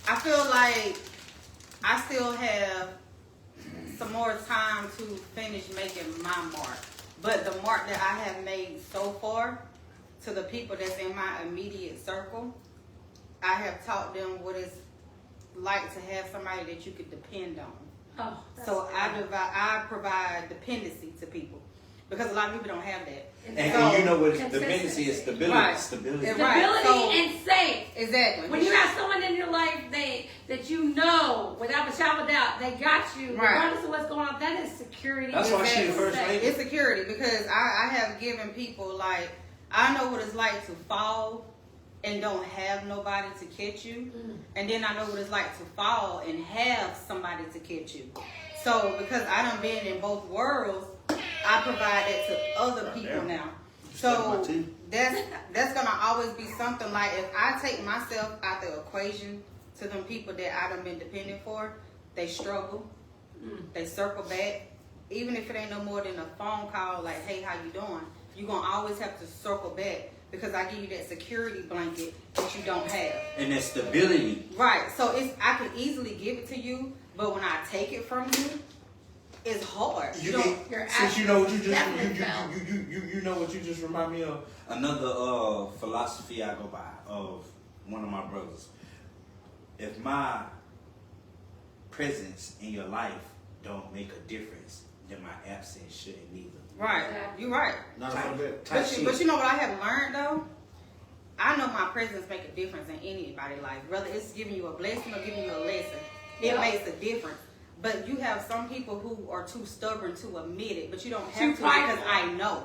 I feel like I still have some more time to finish making my mark. But the mark that I have made so far to the people that's in my immediate circle, I have taught them what it's like to have somebody that you could depend on. Oh, that's So great. I provide dependency to people because a lot of people don't have that. And you know what Consistency. dependency is stability. Right. Stability. And Stability so- and safe. Exactly. When you have someone in your life that you know without a shadow of a doubt they got you, Right. regardless of what's going on, that is security. That's why she the first Safe. lady. It's security because I have given people like I know what it's like to fall and don't have nobody to catch you, and then I know what it's like to fall and have somebody to catch you. So because I done been in both worlds, I provide that to other people now. So that's gonna always be something like if I take myself out the equation to them people that I done been dependent for, they struggle, they circle back. Even if it ain't no more than a phone call like, hey, how you doing? You're gonna always have to circle back because I give you that security blanket that you don't have. And that stability. Right. So I can easily give it to you, but when I take it from you, it's hard. You don't- can, Your since you know what you just definitely felt. you know what you just remind me of another philosophy I go by of one of my brothers. If my presence in your life don't make a difference, then my absence shouldn't either. Right. You're right. Not a bit. But you know what I have learned though? I know my presence make a difference in anybody's life. Whether it's giving you a blessing or giving you a lesson, it makes a difference. But you have some people who are too stubborn to admit it, but you don't have Too to because prideful. I know.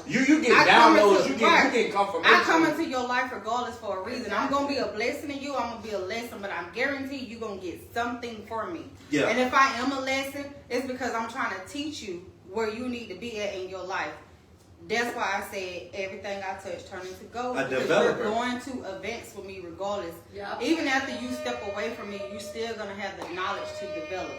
You get I come downloads, into- you get confirmation. I come into your life regardless for a reason. I'm gonna be a blessing to you. I'm gonna be a lesson, but I'm guaranteed you're gonna get something from me. Yeah. And if I am a lesson, it's because I'm trying to teach you where you need to be at in your life. That's why I said everything I touch turn into gold. A Because developer. you're going to events with me regardless. Yep. Even after you step away from me, you're still gonna have the knowledge to develop.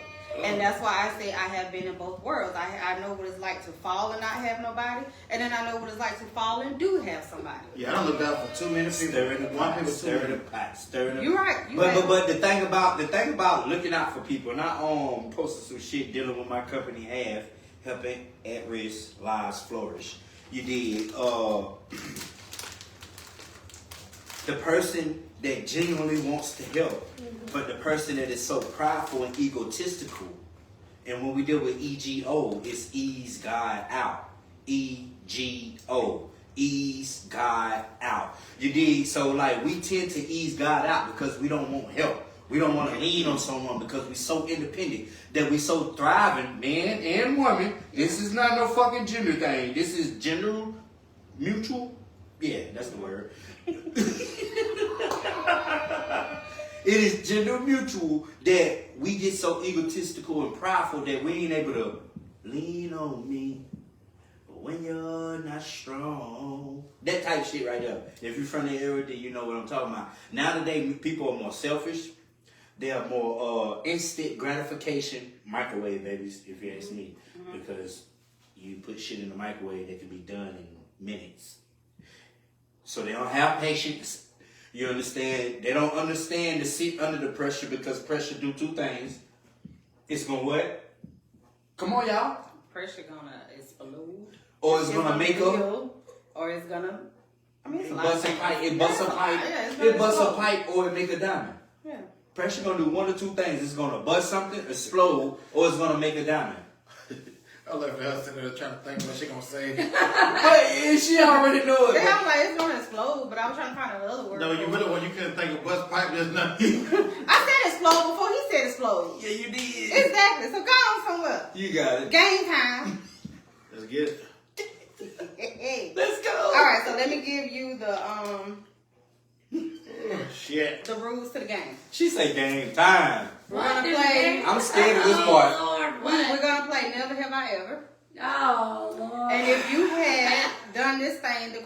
And that's why I say I have been in both worlds. I know what it's like to fall and not have nobody, and then I know what it's like to fall and do have somebody. Yeah, I don't look out for too many people. Stirring the One pot, people too stirring the many. pot, stirring the You're right. You But right. the thing about looking out for people, and I posted some shit dealing with my company helping at risk lives flourish. You did the person that genuinely wants to help, but the person that is so prideful and egotistical. And when we deal with EGO, it's ease God out. EGO. ease God out. You dig? So like we tend to ease God out because we don't want help. We don't want to lean on someone because we're so independent that we so thriving, man and woman. This is not no fucking gender thing. This is gender mutual. Yeah, that's the word. It is gender mutual that we get so egotistical and prideful that we ain't able to lean on me when you're not strong. That type of shit right there. If you're from the area, then you know what I'm talking about. Nowadays, people are more selfish. They are more instant gratification. Microwave babies, if you ask me. Because you put shit in the microwave that can be done in minutes. So they don't have patience. You understand? They don't understand to sit under the pressure because pressure do two things. It's gonna what? Come on, y'all. Pressure gonna explode. Or it's gonna make up. heal, or it's gonna. I mean, it's It a lot of busts a things. pipe. It busts a pipe. Yeah, it's gonna It busts a explode. pipe, or it make a diamond. Yeah. Pressure gonna do one or two things. It's gonna bust something, explode, or it's gonna make a diamond. I left her sitting there trying to think what she gonna say. But she already know it. Yeah, I'm like, it's gonna explode, but I was trying to find another word. No, you for really it. when you couldn't think of bus pipe, there's nothing. I said explode before he said explode. Yeah, you did. Exactly. So go on somewhere. You got it. Game time. Let's get it. Hey. Let's go. All right, so let me give you the Shit. rules to the game. She say game time. We're gonna play. I'm scared of this part. Oh, Lord, We're what? gonna play Never Have I Ever. Oh, Lord. And if you had done this thing, the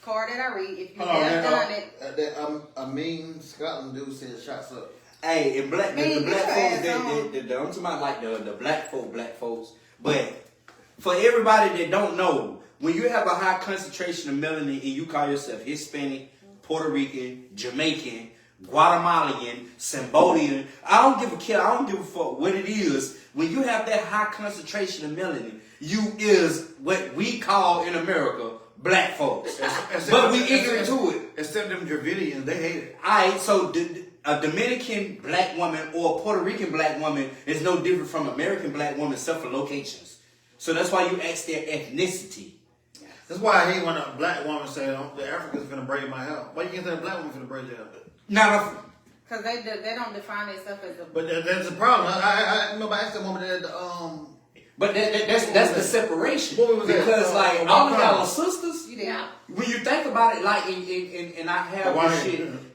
card that I read, if you Hold on, have man. done it, I mean, Scotland dude said shots up. Hey, and black, Man, the get black your folks, ass on. I'm talking about like the black folks. But for everybody that don't know, when you have a high concentration of melanin and you call yourself Hispanic, Puerto Rican, Jamaican, Guatemalan, Cambodian, I don't give a care. I don't give a fuck what it is. When you have that high concentration of melanin, you is what we call in America black folks. But we ignorant to it. Except them Dravidians, they hate it. Alright, so a Dominican black woman or a Puerto Rican black woman is no different from American black woman except for locations. So that's why you ask their ethnicity. That's why I hate when a black woman say the Africans finna braid my hair. Why you can't say a black woman finna braid your hair? Now, because they don't define themselves as a. But that's the problem. I remember I asked that woman that but that's the separation. What was that? Because like all of y'all are sisters. You did. Yeah. When you think about it, like and I have Why? this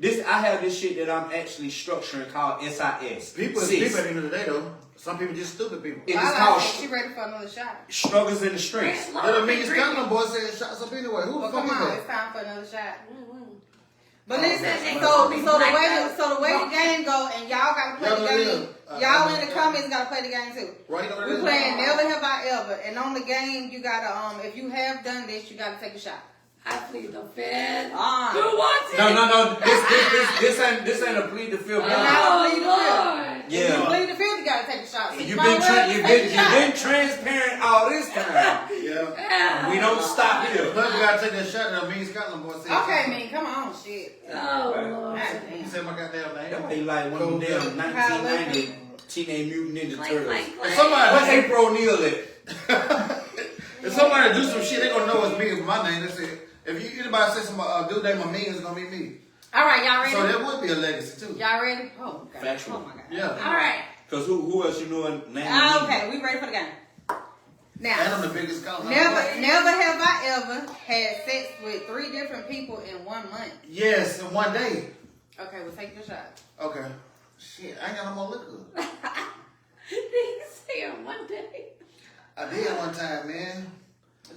shit. I have this shit that I'm actually structuring called SIS. people Sis. at the end of the day though. Some people just stupid people. It is I called like it. She ready for another shot. struggles in the streets. That don't mean Scotland boy said shots up anyway. Who the Well, fuck come is on, that? it's time for another shot. Mm-hmm. But listen, okay. so the Black way belt. the game go, and y'all gotta play Y'all the gonna game. live. Y'all in the comments gotta play the game too. Right over We there. playing Never Have I Ever, and on the game you gotta if you have done this, you gotta take a shot. I plead the fifth. Ah. Who wants it? No. This ain't a plead the fifth. It's No. not a plead the Lord. If you Yeah. bleed the field, you gotta take a shot. So You've might been as well you've take a shot. been transparent all this time. Yeah. We don't stop here. Plus, you gotta take that shot that mean Scotland boy said. Okay, man, come on, shit. Oh, Lord. God You damn. said my goddamn name. That ain't like one of them damn 1990 Teenage Mutant Ninja Clank, Turtles. clank, clank. Somebody- What's April O'Neil at? If somebody do some shit, they gonna know it's me with my name. That's it. If anybody say some dude named me, it's gonna be me. All right, y'all ready? So that would be a legacy too. Y'all ready? Oh, God. Factual. Oh, my God. Yeah. All right. Cause who else you know in name? Okay, we ready for the game. And Now, I'm the biggest scholar. never have I ever had sex with 3 different people in 1 month. Yes, in one day. Okay, we'll take your shot. Okay. Shit, I ain't got no more liquor. He said one day. I did one time, man.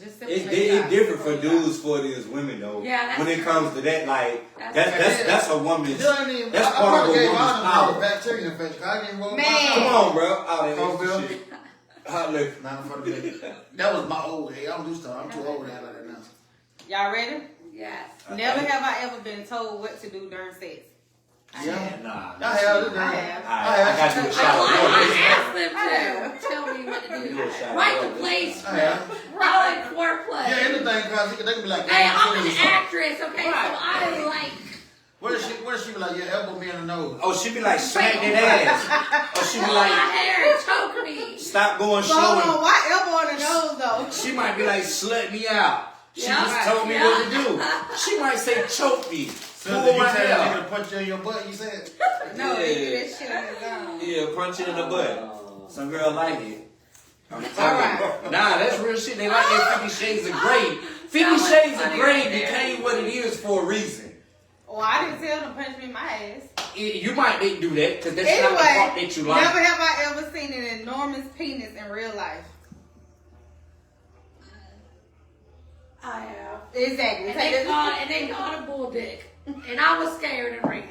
Just It's different for dudes for it is women though. Yeah, that's when it true. comes to that, like That's that's a woman's. You know what I mean? That's I part of probably a gave woman's all the power. bacteria infection. I didn't even roll Man. Come my on, bro. All that Colville. extra shit. Holla. Nah, fuck that. That was my old age. I don't do stuff. I'm too old to have like that now. Y'all ready? Yes. Never have I ever been told what to do during sex. Yeah. Nah. I have. I have. I got you a shot. I of asked them to tell me what to You do. a shot. Right the place. I have. Right foreplay. Yeah, anything, cause they can be like, Hey, I'm "Hey, an actress, okay? So I like. What if she be like, yeah, elbow me in the nose? Oh, she be like, smack that ass. Or she be Pull my like, hair, choke me. stop going So hold slow. on, why elbow on the nose though? She might be like, slut me out. She just told me what to do. She might say choke me. So Pull did you my tell hair that out. nigga to punch you in your butt, you said? No, they do that shit on his own. Yeah, punch it in the butt. Some girl like it. I'm telling Alright. you. Nah, that's real shit. They like that 50 Shades of Grey. 50 Shades of Grey became what it is for a reason. Well, I didn't tell them to punch me in my ass. You might didn't do that because that's not the part Anyway, that you like. never have I ever seen an enormous penis in real life. I have. Exactly. And they called a bull dick. And I was scared and ran.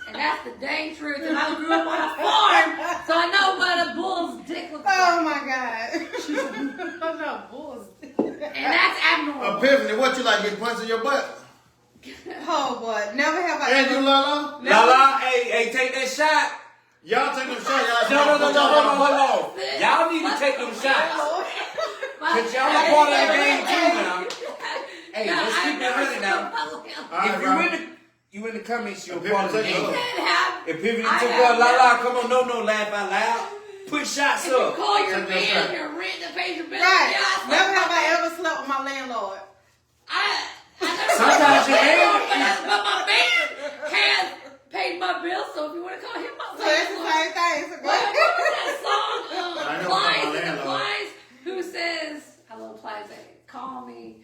And that's the dang truth. And I grew up on a farm, so I know what a bull's dick looks Oh like. my god. I'm not bulls. And that's abnormal. Epiphany, what you like, get punched in your butt? Oh boy, never have I And you, ever. Lala? Lala, hey, take that shot. Y'all take them shots, y'all. No, hold on. Y'all need to take them shots. Cause y'all are part of the game too now. Hey, let's keep it running now. If you in the comments, you're part of the game. If Pivot took her, la, come on, no, laugh out loud. Put shots If you up. call your Take that shot. man, your rent, to pay your bill. Right. Yeah, Never have I ever slept with my landlord. Sometimes you can. But my man has paid my bill, so if you want to call him my So it's the same thing. So What was that I song? know Plies about my and the landlord. Plies, who says, I love Plies, call me,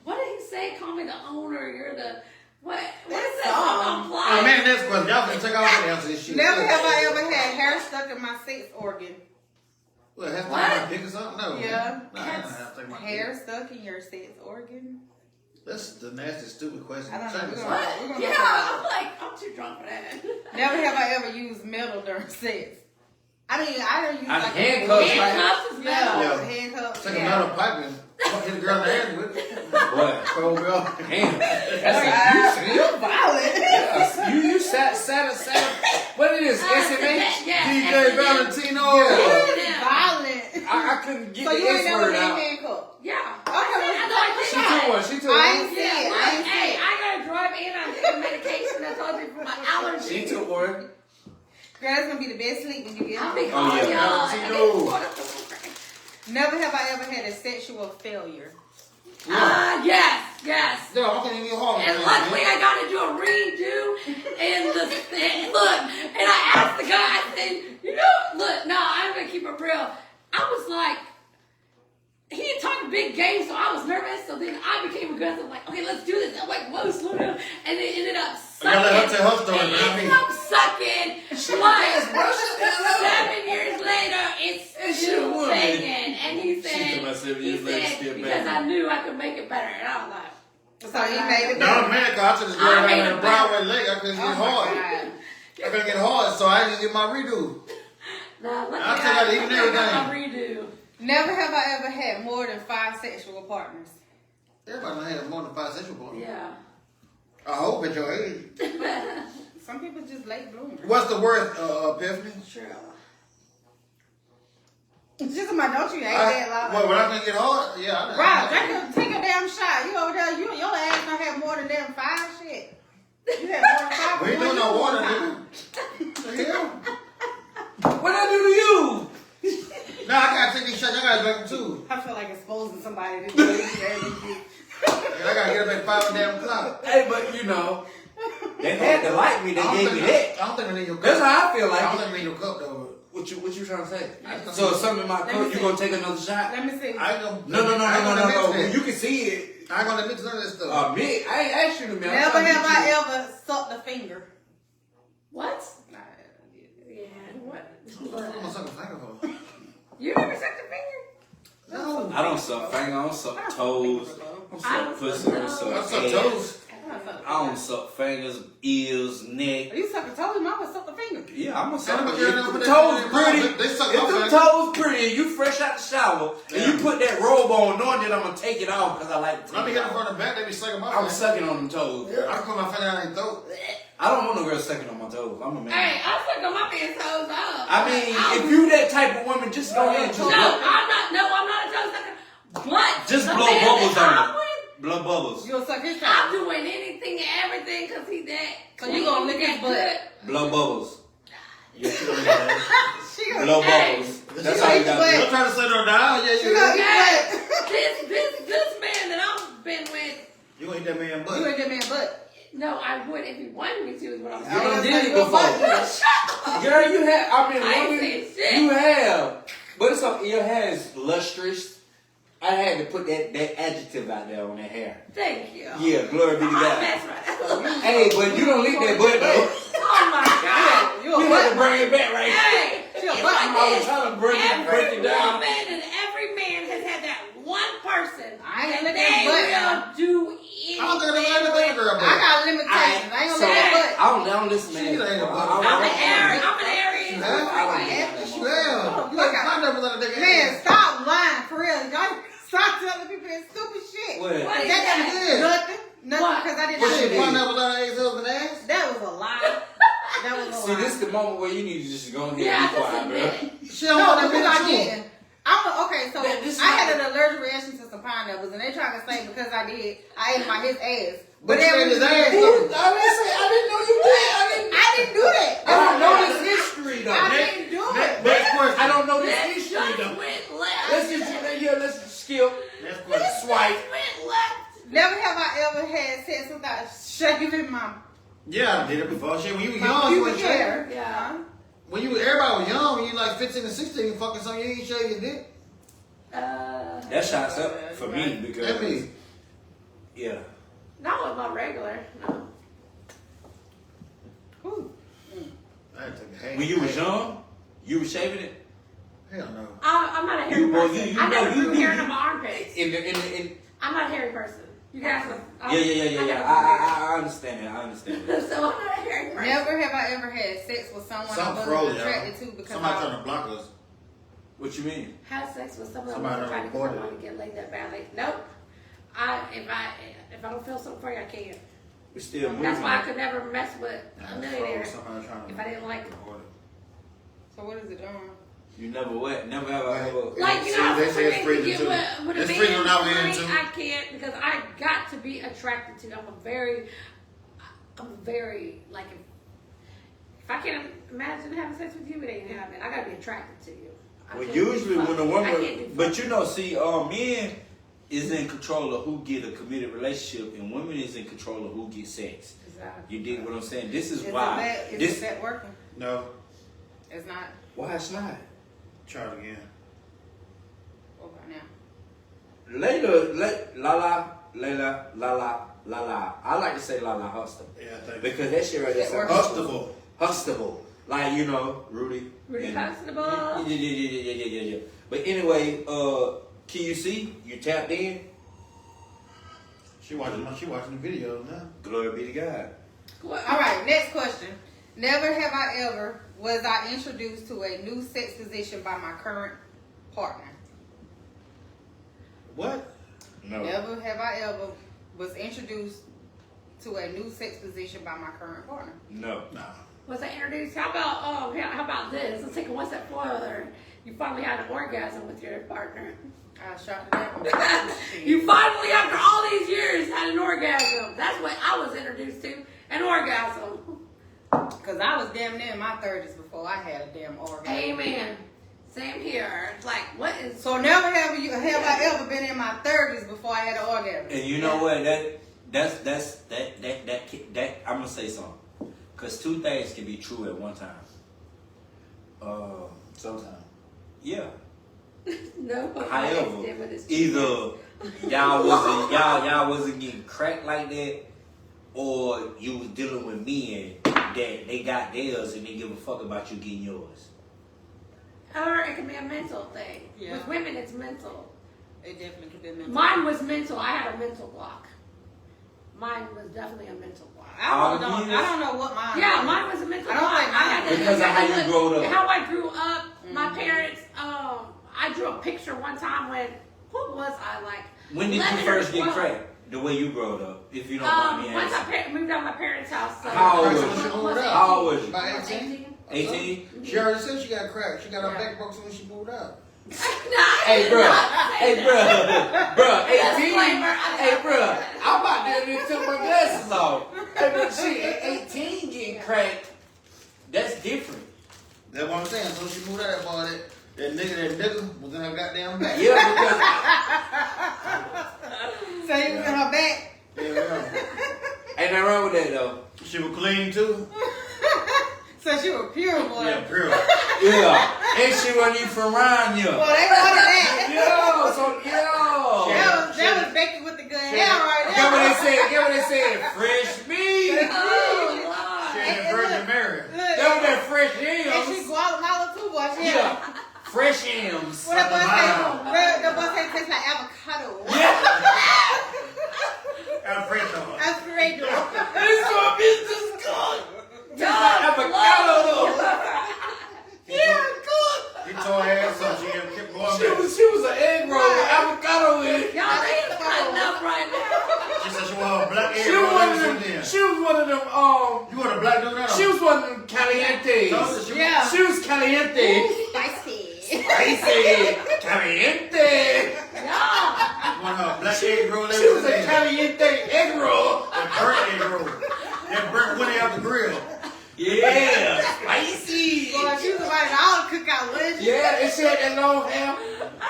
what did he say? Call me the owner, you're the, what is that song? Oh, Plies? man, next question. Y'all can take off and answer this shit. Never have I ever had hair stuck in my sex organ. What, have to What? take my dick or something? No. Yeah. Nah, I don't have to take my Hair dick. stuck in your sex organ? That's the nasty, stupid question. I don't know. Check We're this gonna- out. we're gonna Yeah, look at I'm like, I'm too drunk for that. Never have I ever used metal during sex. I mean, I don't use I like handcuffs, right? Handcuffs is metal. Yeah, Yeah. handcuffs. Take a Yeah. metal pipe and hit a girl in the head with it. What? Cold girl. Damn. That's You're violent. you sat. What it is? SMH? DJ Valentino. Violent. I couldn't get So the you ain't S never word been out. handcuffed? Yeah. Okay, She took one. She took I one. ain't see it. I ain't see Hey, it. I got a drug and I'm taking medication. I told you for my allergies. She took one. Girl, that's gonna be the best sleep when you get I'll be home. calling yeah. y'all. Valentino. Never have I ever had a sexual failure. Yes. No, I can't even get hard. And luckily I got to do a redo and I asked the guy, I said, look, no, I'm gonna keep it real. I was like, he had talked big game, so I was nervous, so then I became aggressive, like, okay, let's do this. I'm like, whoa, slow down. And it ended up sucking. I gotta let her tell her story, It man. ended up sucking. Like, 7 years later, it's still woman. banging. And he said, told me 7 years later, still because banging. I knew I could make it better. And I was like, So he made it No, better. man, cause I took this girl I down made in it the Broadway Lake. I couldn't Oh get my hard. God. I couldn't get hard, so I didn't get my redo. no, let I'll me tell you, even everything. I'll redo. Never have I ever had more than 5 sexual partners. Everybody done had more than 5 sexual partners. Yeah. I hope at your age. Some people just late bloomers. What's the worst, Epiphany? Sure. Just my don't you ain't that loud. What, when I can get hard? Yeah, Right, take a damn shot. You over there, your ass don't have more than damn 5 shit. You had more than 5. We ain't doing no water, nigga. The hell? What I do to you? Nah, I gotta take these shots. I gotta drink them too. I feel like exposing somebody this way. And I gotta get up at 5 damn o'clock. Hey, but they had to like me. They gave me that. I don't think we need your cup. That's how I feel I don't like. think we need your cup though. What you trying to say? I- So if something in my Let me cup, you see. gonna take another shot? Let me see. I ain't gonna. No. I ain't gonna mix that. You can see it. I ain't gonna mix none of this stuff. Me, I ain't asked you to me. I'm Never trying to have get you. I ever sucked a finger. What? Nah, Yeah, what? I'm gonna suck a finger for. You never sucked a finger? No. I don't suck finger. I don't suck toes. I don't suck pussy. I don't I suck suck ass. toes. I don't suck fingers, ears, neck. You suck a toe, you might suck a finger. Yeah, I'm gonna suck. Some If girl don't the put toes that in their pretty, mouth. They suck if my the finger. toes pretty, and you fresh out the shower, and you put that robe on, knowing that I'm gonna take it off because I like to I be take it hitting off. from the back. They be sucking my I'm finger. sucking on them toes. I can put my finger down their throat. I don't want no girl sucking on my toes. I'm a man. Hey, I sucked on my man's toes up. I mean, if you that type of woman, just go ahead and just No, I'm not a toe sucker. But Just the blow man bubbles that on I'm it. with, blow bubbles. You'll suck his I'm toe. doing anything and everything because he that. So you gonna lick his that butt? Blow bubbles. Yeah, she gonna get She gonna Blow Hey. bubbles. She That's gonna how you eat the got butt. to I'm trying to say no down. Yeah, She you. gonna Hey, eat this man that I'm You gonna hit that man You butt. ain't that man butt. No, I would if you wanted me to. Is what I'm You saying. done I did ain't it gonna before. say Girl, you have. I mean, I ain't women, saying shit. you have. But it's your hair is lustrous. I had to put that adjective out there on that hair. Thank you. Yeah, glory be to God. That's right. Hey, but you don't leave that butt though. Oh my God. You a You butt. had to bring it back right. Hey, She a it's butt. like I was this. trying to break Every it down. woman and every man has had that one person I ain't that let they that butt will now. do I don't think anything I'm gonna let with. girl I butt. got limitations. I ain't gonna let that butt. I don't listen, man. She ain't a butt. I'm an Aries. I'm an Aries. Huh? You have. You got pineapple on the nigga. Man, stop lying for real. Y'all stop telling people that stupid shit. What? What is That that? Yeah. nothing. Nothing What? because I didn't What do she that. did? Pineapple on her ex-husband's ass? That was a lie. That was a See, lie. this is the moment where you need to just go ahead Yeah, and I be just quiet, admit bro. it. She don't No, want that because I bitch too. didn't. Okay, so Man, this is I had not- an allergic reaction to some pineapples, and they trying to say because I did, I ate his ass. But you that ate his was- ass, I didn't know you did. I didn't do that. I don't know this history though. I didn't do it. Next question. I don't know this This history just though. went left. Let's just skip. Next question. Swipe. Went left. Never have I ever had sex without shaving my Yeah, I did it before. Shit, when you was my young, you pubic wasn't shaving. hair. Yeah. When everybody was young, when you like 15 and 16, you fucking something, you ain't shave your dick. That shots up for me because That me. yeah. Not with my regular. No. Whew. I had to take a hand. When you was young, you was shaving it. Hell no. I'm not a hairy You- well, person. you I know, never you- grew you- hair in you- my armpits. In I'm not a hairy person. You guys know. yeah. I understand that. I understand that. So I'm not a hairy person. Never have I ever had sex with someone I Something wasn't froze, attracted y'all. to because Somebody I trying to block us. What you mean? Have sex with someone Somebody who's trying to reported want to get laid that badly. Nope. If I don't feel something for you, I can't. We still moving. That's why I could never mess with a millionaire Somebody trying to if I didn't like him. record it. So what is it doing? You never what? Never have I ever. Like, you See, know, how they for say it's me to freezing get too. with a It's freezing man, now and too. I can't because I got to be attracted to. I'm very like if I can't imagine having sex with you, it ain't happening. I gotta be attracted to you. I Well, can't do usually fuck. when a I can't do woman, fuck. but you know, see, men is in control of who get a committed relationship, and women is in control of who gets sex. Exactly. You dig what I'm saying? This is Is why. Is that working? No. It's not. Why it's not? Try it again. What about now? Layla. I like to say Lala Hustle. Yeah, I think. Because that shit right there. That works. Hustable. Hustable. Like, you know, Rudy. Rudy and- Constable. Yeah. But anyway, can you see? You tapped in? She watching the video now. Glory be to God. All right, next question. Never have I ever was I introduced to a new sex position by my current partner. What? No. Never have I ever was introduced to a new sex position by my current partner. No. Nah. Was I introduced? How about this? Let's take it one step further. You finally had an orgasm with your partner. I shot to that one. You finally, after all these years, had an orgasm. That's what I was introduced to, an orgasm. Because I was damn near in my 30s before I had a damn orgasm. Amen. Same here. It's like, what is... So never have I ever been in my 30s before I had an orgasm. And you know what? That I'm gonna say something. Cause two things can be true at one time. Sometimes. Yeah. No. However, it's either y'all wasn't getting cracked like that, or you was dealing with men that they got theirs and they give a fuck about you getting yours. Or it can be a mental thing. Yeah. With women, it's mental. It definitely could be mental. Mine was mental. I had a mental block. Mine was definitely a mental block. I don't know what mine Yeah, was. mine was a mental I don't block. think mine had to- Because of how you growed up. How I grew up, my parents, I drew a picture one time when, what was I like? When did you 11 or first get 12. cracked? The way you growed up, if you don't mind me Once asking. I moved out of my parents' house. So How old First was when you? she moved out. How old was you? About 18? 18? She already said she got cracked. She got her Yeah. back broke when she moved out. Hey, bro. Hey, bro. Bro, 18. Disclaimer. Hey, bro. I'm about to take my glasses off. Hey, but she at 18 getting cracked. That's different. That's what I'm saying. So she moved out about it. That nigga was in her goddamn back. Yeah, because So you was in her back. Yeah, wasn't even from around here. Well, they wanted that. Yo, so yo. That was Becky with the good hair right there. Get what they said? Get what they said? Fresh meat. Oh, Lord. She ain't Virgin Mary. That was that fresh And she yams. Guatemala too, boy. She Yeah. Fresh yams. What that boy say? The boy say it tastes like avocado. Alfredo. Alfredo. This one is just good. Dog, Avocado though. Yeah, good. He tore her ass up. She kept going She back. was an egg roll with avocado in it. Y'all ain't cutting up right now. She said she wanted a black egg She roll was one of every them. then. She was one of them. You want a black dude now? She was one of them calientes. Yeah. She was caliente. Spicy. Spicy. Caliente. Y'all. Want her a black egg roll She was every a then. caliente egg roll. That burnt egg roll. That burnt when they out the grill. Yeah. Spicy. Boy, she was invited all the cookout lunch. Yeah, and she had that long hair.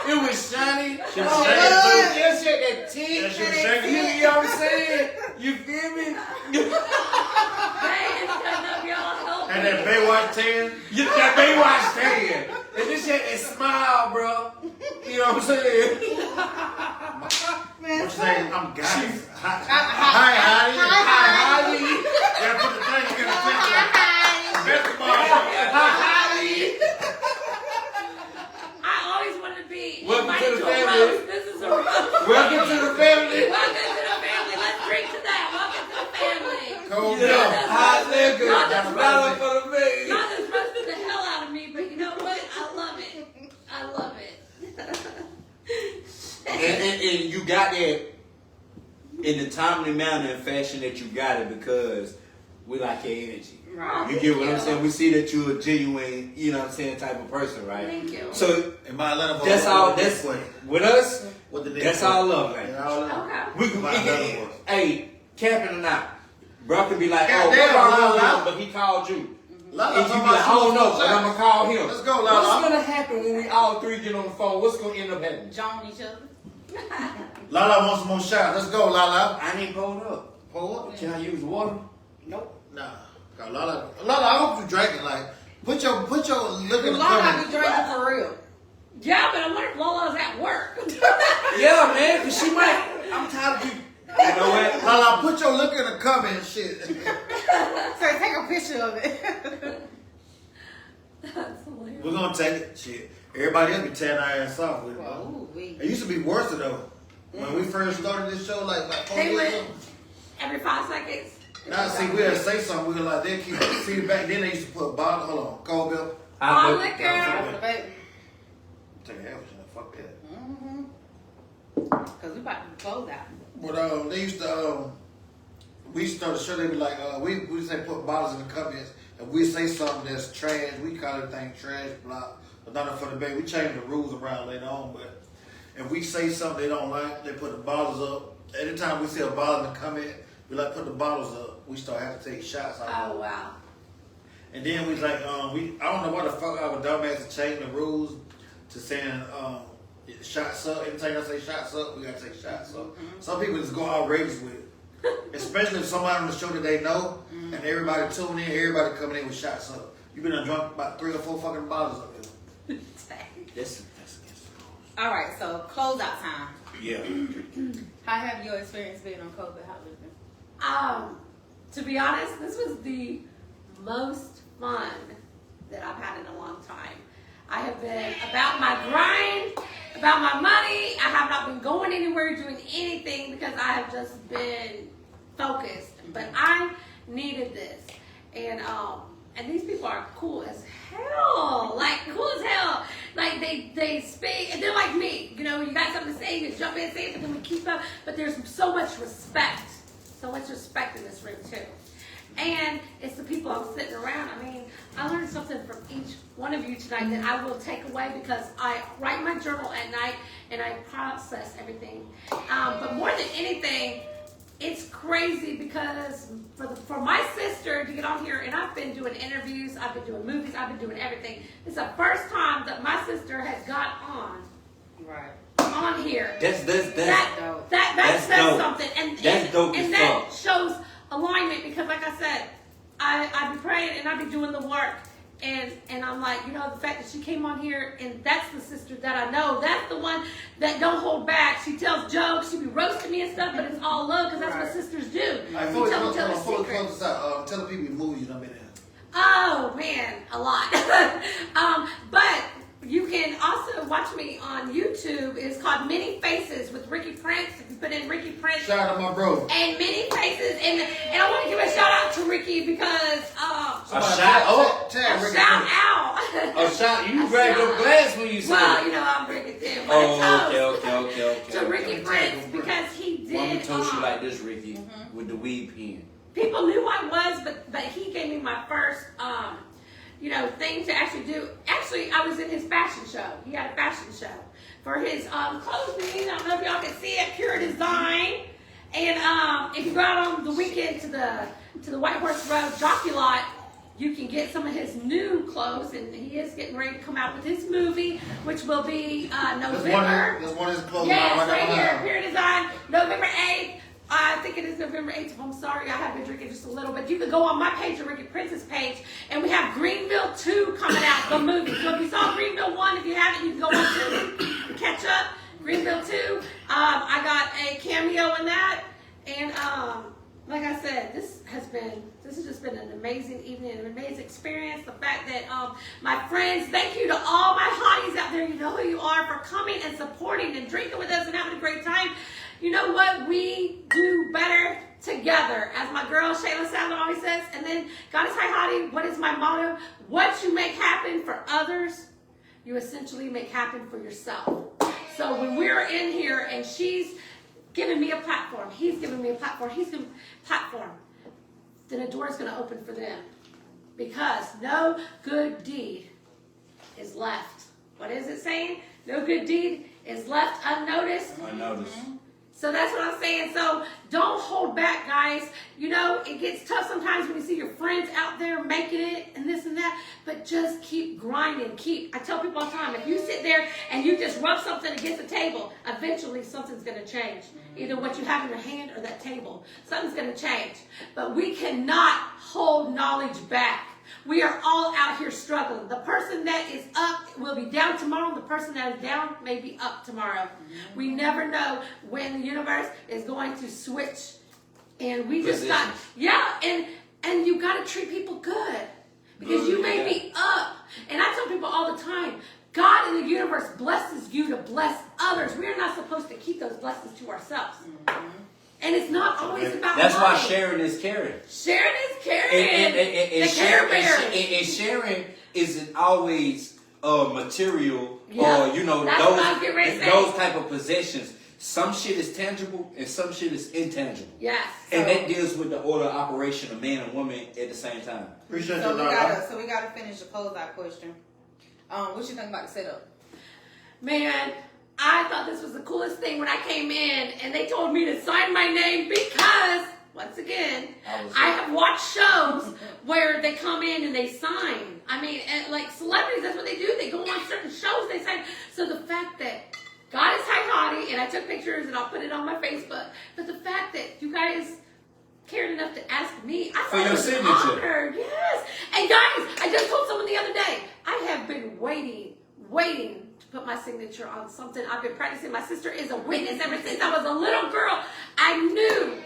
It was shiny. She was Oh, shaking yeah, too. yeah, she had that teeth. Yeah, she was shaking. You know what I'm saying? You feel me? They ain't cutting up y'all. And that Baywatch tan. You that Baywatch fan. And this shit is smile, bro. You know what I'm saying? What you saying? I'm Goddess. Hi, Hi, Heidi. Hi, Holly. Yeah, put the thing in the picture. Basketball. Hi, I always wanted to be Welcome to invited the to a family. roast. This is a roast. Welcome to the family. Welcome to the family. Let's drink to that. Welcome to the family. Cold Yeah, milk. hot liquor. Y'all just Dollar for the baby. Y'all just roasted the hell out of me, but you know what? I love it. I love it. And you got that in the timely manner and fashion that you got it because we like your energy. Right. You get what I'm saying? We see that you're a genuine, you know what I'm saying, type of person, right? Thank you. So In my Atlanta voice, that's all. with the That's dick way. with us. With the dick That's way. all love, man. Yeah, all love. Okay. We can, My Atlanta voice. hey, capping or not, bro can be like, God oh, what damn, about Lala. him? But he called you. Lala And you be talking like, about I don't know, shoes but on I'm gonna call him. Let's go, What's Lala. gonna happen when we all three get on the phone? What's gonna end up happening? Joan each other. Lala wants some more shots. Let's go, Lala. I ain't pulled up. Pull up. Can I use water? Nope. Nah. God, Lala, I hope you drink it. Like, put your look in the Lala comment. be drinking for real. Yeah, but I'm like Lola's at work. Yeah, man, cause she might. I'm tired of you. You know what? Lala, put your look in the comment. Shit. So take a picture of it. That's hilarious. We're gonna take it. Shit. Everybody else be tearing our ass off with it. Ooh, wee. It used to be worse though. When we first started this show, like 4 They years went ago. every 5 seconds. Now see, we'll say something. We were like, they keep see back then. They used to put bottle. Hold on, cold milk. All For liquor. the baby. Take a half shot. Fuck that. Mm-hmm. Cause we about to close out. But they used to. We used to start the show. They be like, we say put bottles in the comments. If we say something that's trash, we call it thing trash, blah. But not for the baby. We change the rules around later on. But if we say something they don't like, they put the bottles up. Anytime we see a bottle in the comment, we like put the bottles up. We start having to take shots out of Oh it. wow. And then we like, I don't know what the fuck our dumbass to change the rules to saying shots up. Every time I say shots up, we gotta take shots up. Some people just go outrageous with it. Especially if somebody on the show that they know and everybody tune in, everybody coming in with shots up. You been drunk about 3 or 4 fucking bottles up here. That's All right, so closeout time. yeah. How have your experience been on COVID? How has it been? To be honest, this was the most fun that I've had in a long time. I have been about my grind, about my money. I have not been going anywhere doing anything because I have just been focused. But I needed this. And these people are cool as hell. Like cool as hell. Like they speak and they're like me. You know, you got something to say, you just jump in and say it, but then we keep up. But there's so much respect. So much respect in this room too. And it's the people I'm sitting around. I mean, I learned something from each one of you tonight that I will take away because I write my journal at night and I process everything. But more than anything, it's crazy because for my sister to get on here, and I've been doing interviews, I've been doing movies, I've been doing everything. It's the first time that my sister has got Right. on here. That's That dope. says dope. something, and That's dope as and that fuck. shows alignment because, like I said, I be praying and I be doing the work, And I'm like, you know, the fact that she came on here, and that's the sister that I know. That's the one that don't hold back. She tells jokes. She be roasting me and stuff, but it's all love because that's what sisters do. Before we Tell close secrets. this out, tell the people your movies you done been in. Oh man, a lot. But you can also watch me on YouTube. It's called Many Faces with Ricky Prince. If you put in Ricky Prince Shout out to my bro. and Many Faces, and I want to give a shout out to Ricky because A shout Tag Ricky shout Prince. out. A shout. You grabbed your glass when you said Well, it. you know I'm drinking too. But Oh, toast okay. to Ricky Prince because he Let me did. toast you like this, Ricky, with the weed pen. People knew I was, but he gave me my first, thing to actually do. Actually, I was in his fashion show. He had a fashion show for his clothing. I don't know if y'all can see it, Pure Design. And if you go out on the weekend to the White Horse Road Jockey Lot, you can get some of his new clothes, and he is getting ready to come out with his movie, which will be November. There's one of his clothes Yes, right right here, behind. Pure Design, November 8th. I think it is November 8th. I'm sorry, I have been drinking just a little, but you can go on my page or Ricky Prince's page, and we have Greenville 2 coming out, the movie. So if you saw Greenville 1, if you haven't, you can go on to catch up. Greenville 2, I got a cameo in that, and like I said, this has just been an amazing evening, an amazing experience. The fact that my friends, thank you to all my hotties out there. You know who you are for coming and supporting and drinking with us and having a great time. You know what? We do better together, as my girl Shayla Sadler always says. And then, Goddess High Hottie, what is my motto? What you make happen for others, you essentially make happen for yourself. So when we're in here and she's giving me a platform, he's giving me a platform, he's giving me a platform, then a door is going to open for them. Because no good deed is left. What is it saying? No good deed is left unnoticed. Unnoticed. So that's what I'm saying. So don't hold back, guys. You know, it gets tough sometimes when you see your friends out there making it and this and that, but just keep grinding. I tell people all the time, if you sit there and you just rub something against the table, eventually something's going to change. Either what you have in your hand or that table. Something's going to change. But we cannot hold knowledge back. We are all out here struggling. The person that is up will be down tomorrow. The person that is down may be up tomorrow. We never know when the universe is going to switch. And we just got, and you got to treat people good. Because you may be up. And I tell people all the time, God in the universe blesses you to bless others. We are not supposed to keep those blessings to ourselves. And it's not always about That's money. why sharing is caring. Sharing is caring. And The Care Bears. and sharing isn't always material Yeah, or that's what I was getting ready to say. those type of possessions. Some shit is tangible and some shit is intangible. Yes. And that deals with the order of operation of man and woman at the same time. Appreciate So you, we gotta finish the closeout question. What you think about the setup? Man, I thought this was the coolest thing when I came in and they told me to sign my name because, once again, I have watched shows where they come in and they sign. I mean, and like celebrities, that's what they do. They go on certain shows, they sign. So the fact that Goddess High Hottie, and I took pictures and I'll put it on my Facebook, but the fact that you guys cared enough to ask me, I For thought your it was an signature. honor. Yes. And guys, I just told someone the other day, I have been waiting to put my signature on something. I've been practicing. My sister is a witness ever since I was a little girl. I knew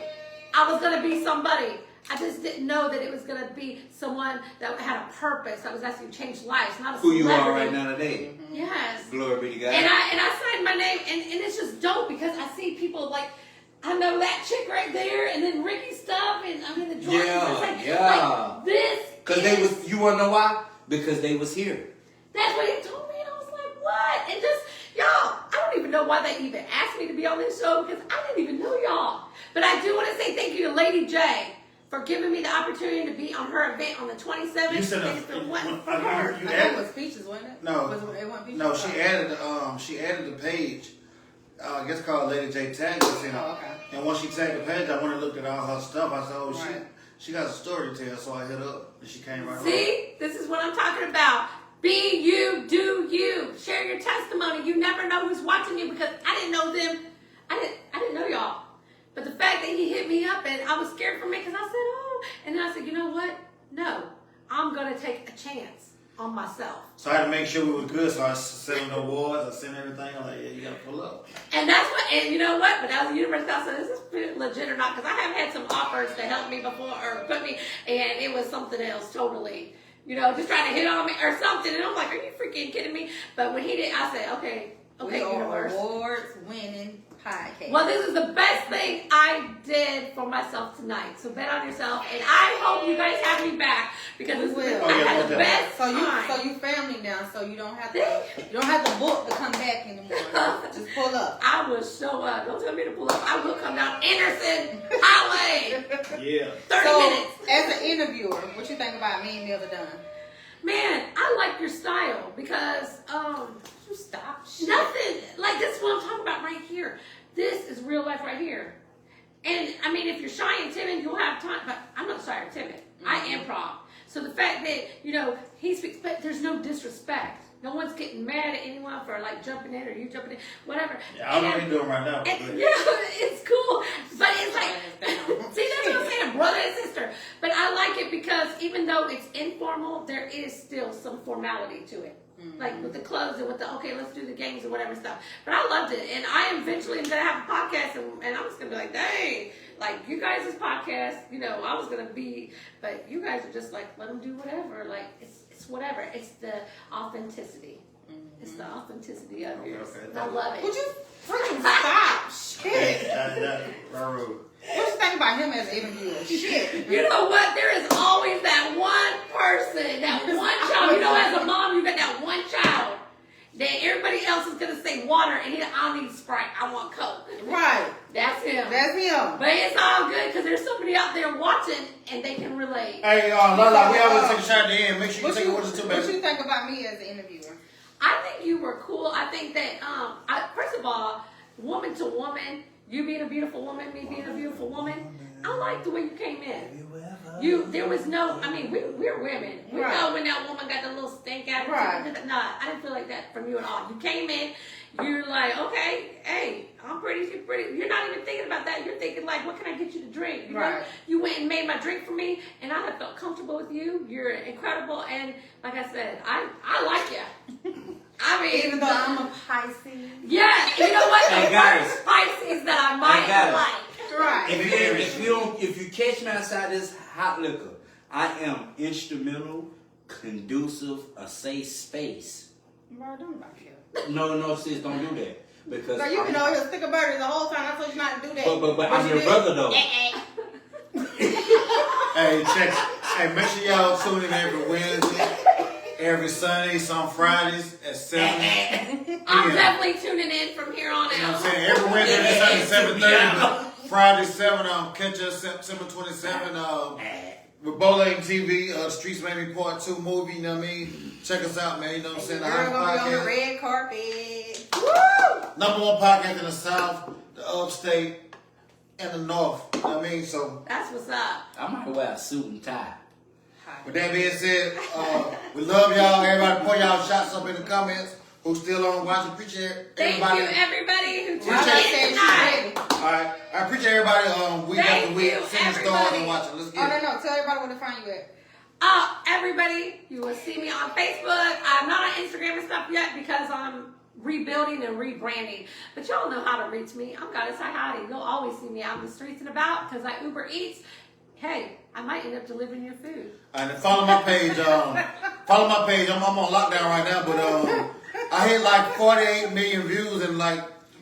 I was going to be somebody. I just didn't know that it was going to be someone that had a purpose, that was actually change lives, not a Who you are celebrity. right now today. Yes. Glory be to God. And I signed my name, and it's just dope because I see people like, I know that chick right there, and then Ricky stuff, and I'm in the drawing. Like this. Because you want to know why? Because they was here. That's what he told me, and I was like, what? And just, y'all, I don't even know why they even asked me to be on this show because I didn't even know y'all. But I do want to say thank you to Lady J for giving me the opportunity to be on her event on the 27th. You said And it's been one for I her. heard you I know it added. was speeches, wasn't it? No. Was it wasn't peaches? No, she added the page. I guess called Lady J Tagged us in. Oh, okay. And once she tagged the page, I went and looked at all her stuff. I said, oh, Right. she got a story to tell, so I hit up and she came right on. See, this is what I'm talking about. Be you, do you. Share your testimony. You never know who's watching you because I didn't know them. I didn't know y'all. But the fact that he hit me up and I was scared for me because I said, oh. And then I said, you know what? No, I'm going to take a chance. on myself. So I had to make sure we was good. So I sent them the awards. I sent everything. I'm like, yeah, you gotta pull up. And that's what, and you know what? But that was the university. I said, is this legit or not? Because I have had some offers to help me before or put me, and it was something else totally. You know, just trying to hit on me or something. And I'm like, are you freaking kidding me? But when he did, I said, okay, We are universe. awards-winning podcast. Well, this is the best thing I did for myself tonight. So bet on yourself, and I hope you guys have me back because this will. I had the best So time. you family now, so you don't have to book to come back anymore. Just pull up. I will show up. Don't tell me to pull up. I will come down Anderson Highway. Yeah. 30 So, minutes. as an interviewer, what you think about me and Miller Dunn? Man, I like your style because You stop. nothing like this is what I'm talking about right here. This is real life right here. And I mean, if you're shy and timid, you'll have time. But I'm not shy or timid. I improv. So the fact that he speaks, but there's no disrespect. No one's getting mad at anyone for like jumping in or you jumping in, whatever. Yeah, I don't know what you're doing right now. And, yeah, it's cool. But it's like, see, that's what I'm saying, brother and sister. But I like it because even though it's informal, there is still some formality to it. Like with the clothes and with the, okay, let's do the games or whatever stuff. But I loved it. And I eventually am going to have a podcast and I'm just going to be like, dang, like you guys' podcast, I was going to be, but you guys are just like, let them do whatever. Like, it's whatever. It's the authenticity. It's the authenticity of yours. Okay. I love it. Would you freaking stop? Shit. Railroad. What you think about him as an interviewer? Shit. You know what? There is always that one person, that one child. As a mom, you got that one child that everybody else is gonna say water, and I don't need Sprite. I want Coke. Right. That's him. That's him. But it's all good because there's somebody out there watching, and they can relate. Hey, Lala, we always take a shot at the end. Make sure you What take it with us too, you baby. think about me as an interviewer? I think you were cool. I think that, first of all, woman to woman, you being a beautiful woman, me being a beautiful woman, I like the way you came in. There was no, we're women. We know when that woman got the little stink out of it. Nah, I didn't feel like that from you at all. You came in, you're like, okay, hey, I'm pretty, you're pretty. You're not even thinking about that. You're thinking like, what can I get you to drink? You went and made my drink for me, and I have felt comfortable with you. You're incredible, and like I said, I like you. Even though I'm a Pisces. Yeah, you know what? The Hey, guys. first Pisces that I might Hey, guys. like. Right. If you catch me outside this hot liquor, I am instrumental, conducive, a safe space. Bro, don't back here. No, sis, don't do that. Because Bro, you've been over here stick a bird the whole time. I told you not to do that. but I'm your brother though. Hey, check. Hey, make sure y'all tune in every Wednesday, every Sunday, some Fridays at 7 p.m. I'm definitely tuning in from here on You know what I'm out. saying? Every Wednesday, every Sunday, 7:30. But Friday, 7, catch us September 27, with Bowling TV, Streets Made Me Part 2 movie, you know what I mean? Check us out, man, you know what I'm saying? The Girl Hype gonna be on the Podcast. red carpet. Woo! #1 podcast in the South, the Upstate, and the North. You know what I mean? So, That's what's up. I might wear a suit and tie. with that being said, we love y'all. Everybody pour y'all shots up in the comments. Who's still on watching? Appreciate Thank everybody. you, everybody who tuned Like I in said, tonight. she's ready. Alright, I appreciate everybody week Thank after week you, sending stars everybody. and watching. Let's Oh, get it. no. Tell everybody where to find you at. Everybody, you will see me on Facebook. I'm not on Instagram and stuff yet because I'm rebuilding and rebranding. But y'all know how to reach me. I'm Goddess Hottie. You'll always see me out in the streets and about because I Uber Eats. Hey, I might end up delivering your food. And follow my page. Follow my page. I'm on lockdown right now, but I hit like 48 million views in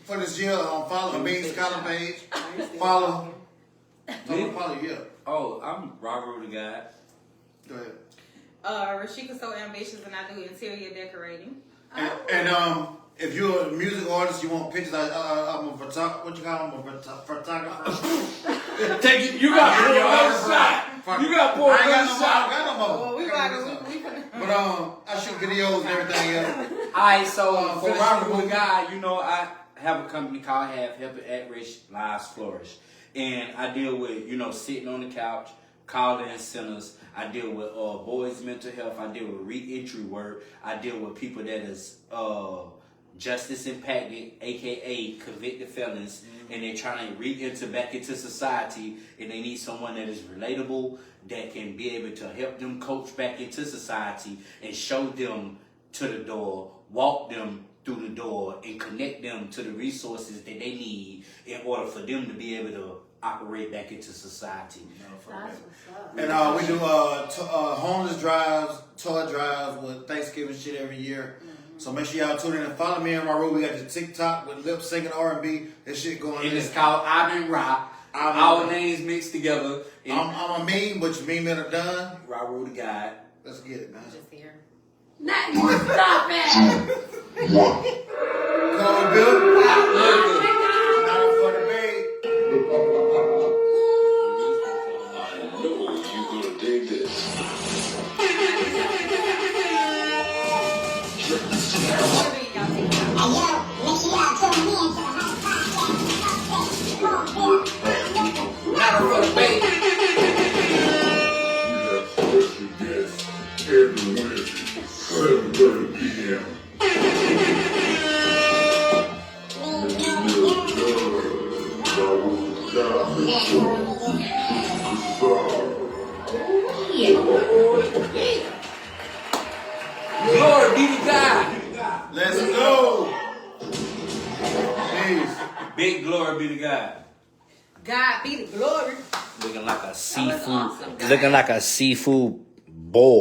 for this year. Follow the Bean Scholar page. Follow. Follow you. Yeah. Oh, I'm Robert the guy. Go ahead. Rashika's so ambitious, and I do interior decorating. And if you're a music artist, you want pictures. I'm a photographer. What you call them? A photographer. Take it. You got to pour another shot. You got to pour I ain't got another no more. I shot. got no more. Well, we But I shoot videos and everything else. Alright, so for for Robert Robert the guy, I have a company called Have Help It At Rich Lives Flourish, and I deal with sitting on the couch, calling sinners. I deal with boys' mental health. I deal with re-entry work. I deal with people that is justice impacted, A.K.A convicted felons, and they're trying to re-enter back into society, and they need someone that is relatable, that can be able to help them coach back into society and show them to the door, walk them through the door, and connect them to the resources that they need in order for them to be able to operate back into society. That's what's up. And we do homeless drives, toy drives with Thanksgiving shit every year. So make sure y'all tune in and follow me on my road. We got the TikTok with lip singing R&B. That shit going And in. it's called I've Been Rock. Our names mixed together. I'm a meme, but you meme that are done. Raul the God. Let's get it, man. Just here. Not you stop it. Cold Bill. Not for the babe. I know you're gonna dig this. Not for the baby. We have special guests every Wednesday, 7:30 p.m. Glory be to God. Let's go. Peace. Big glory be to God. God be the glory. Looking like a That was seafood. awesome, guys. Looking like a seafood bowl.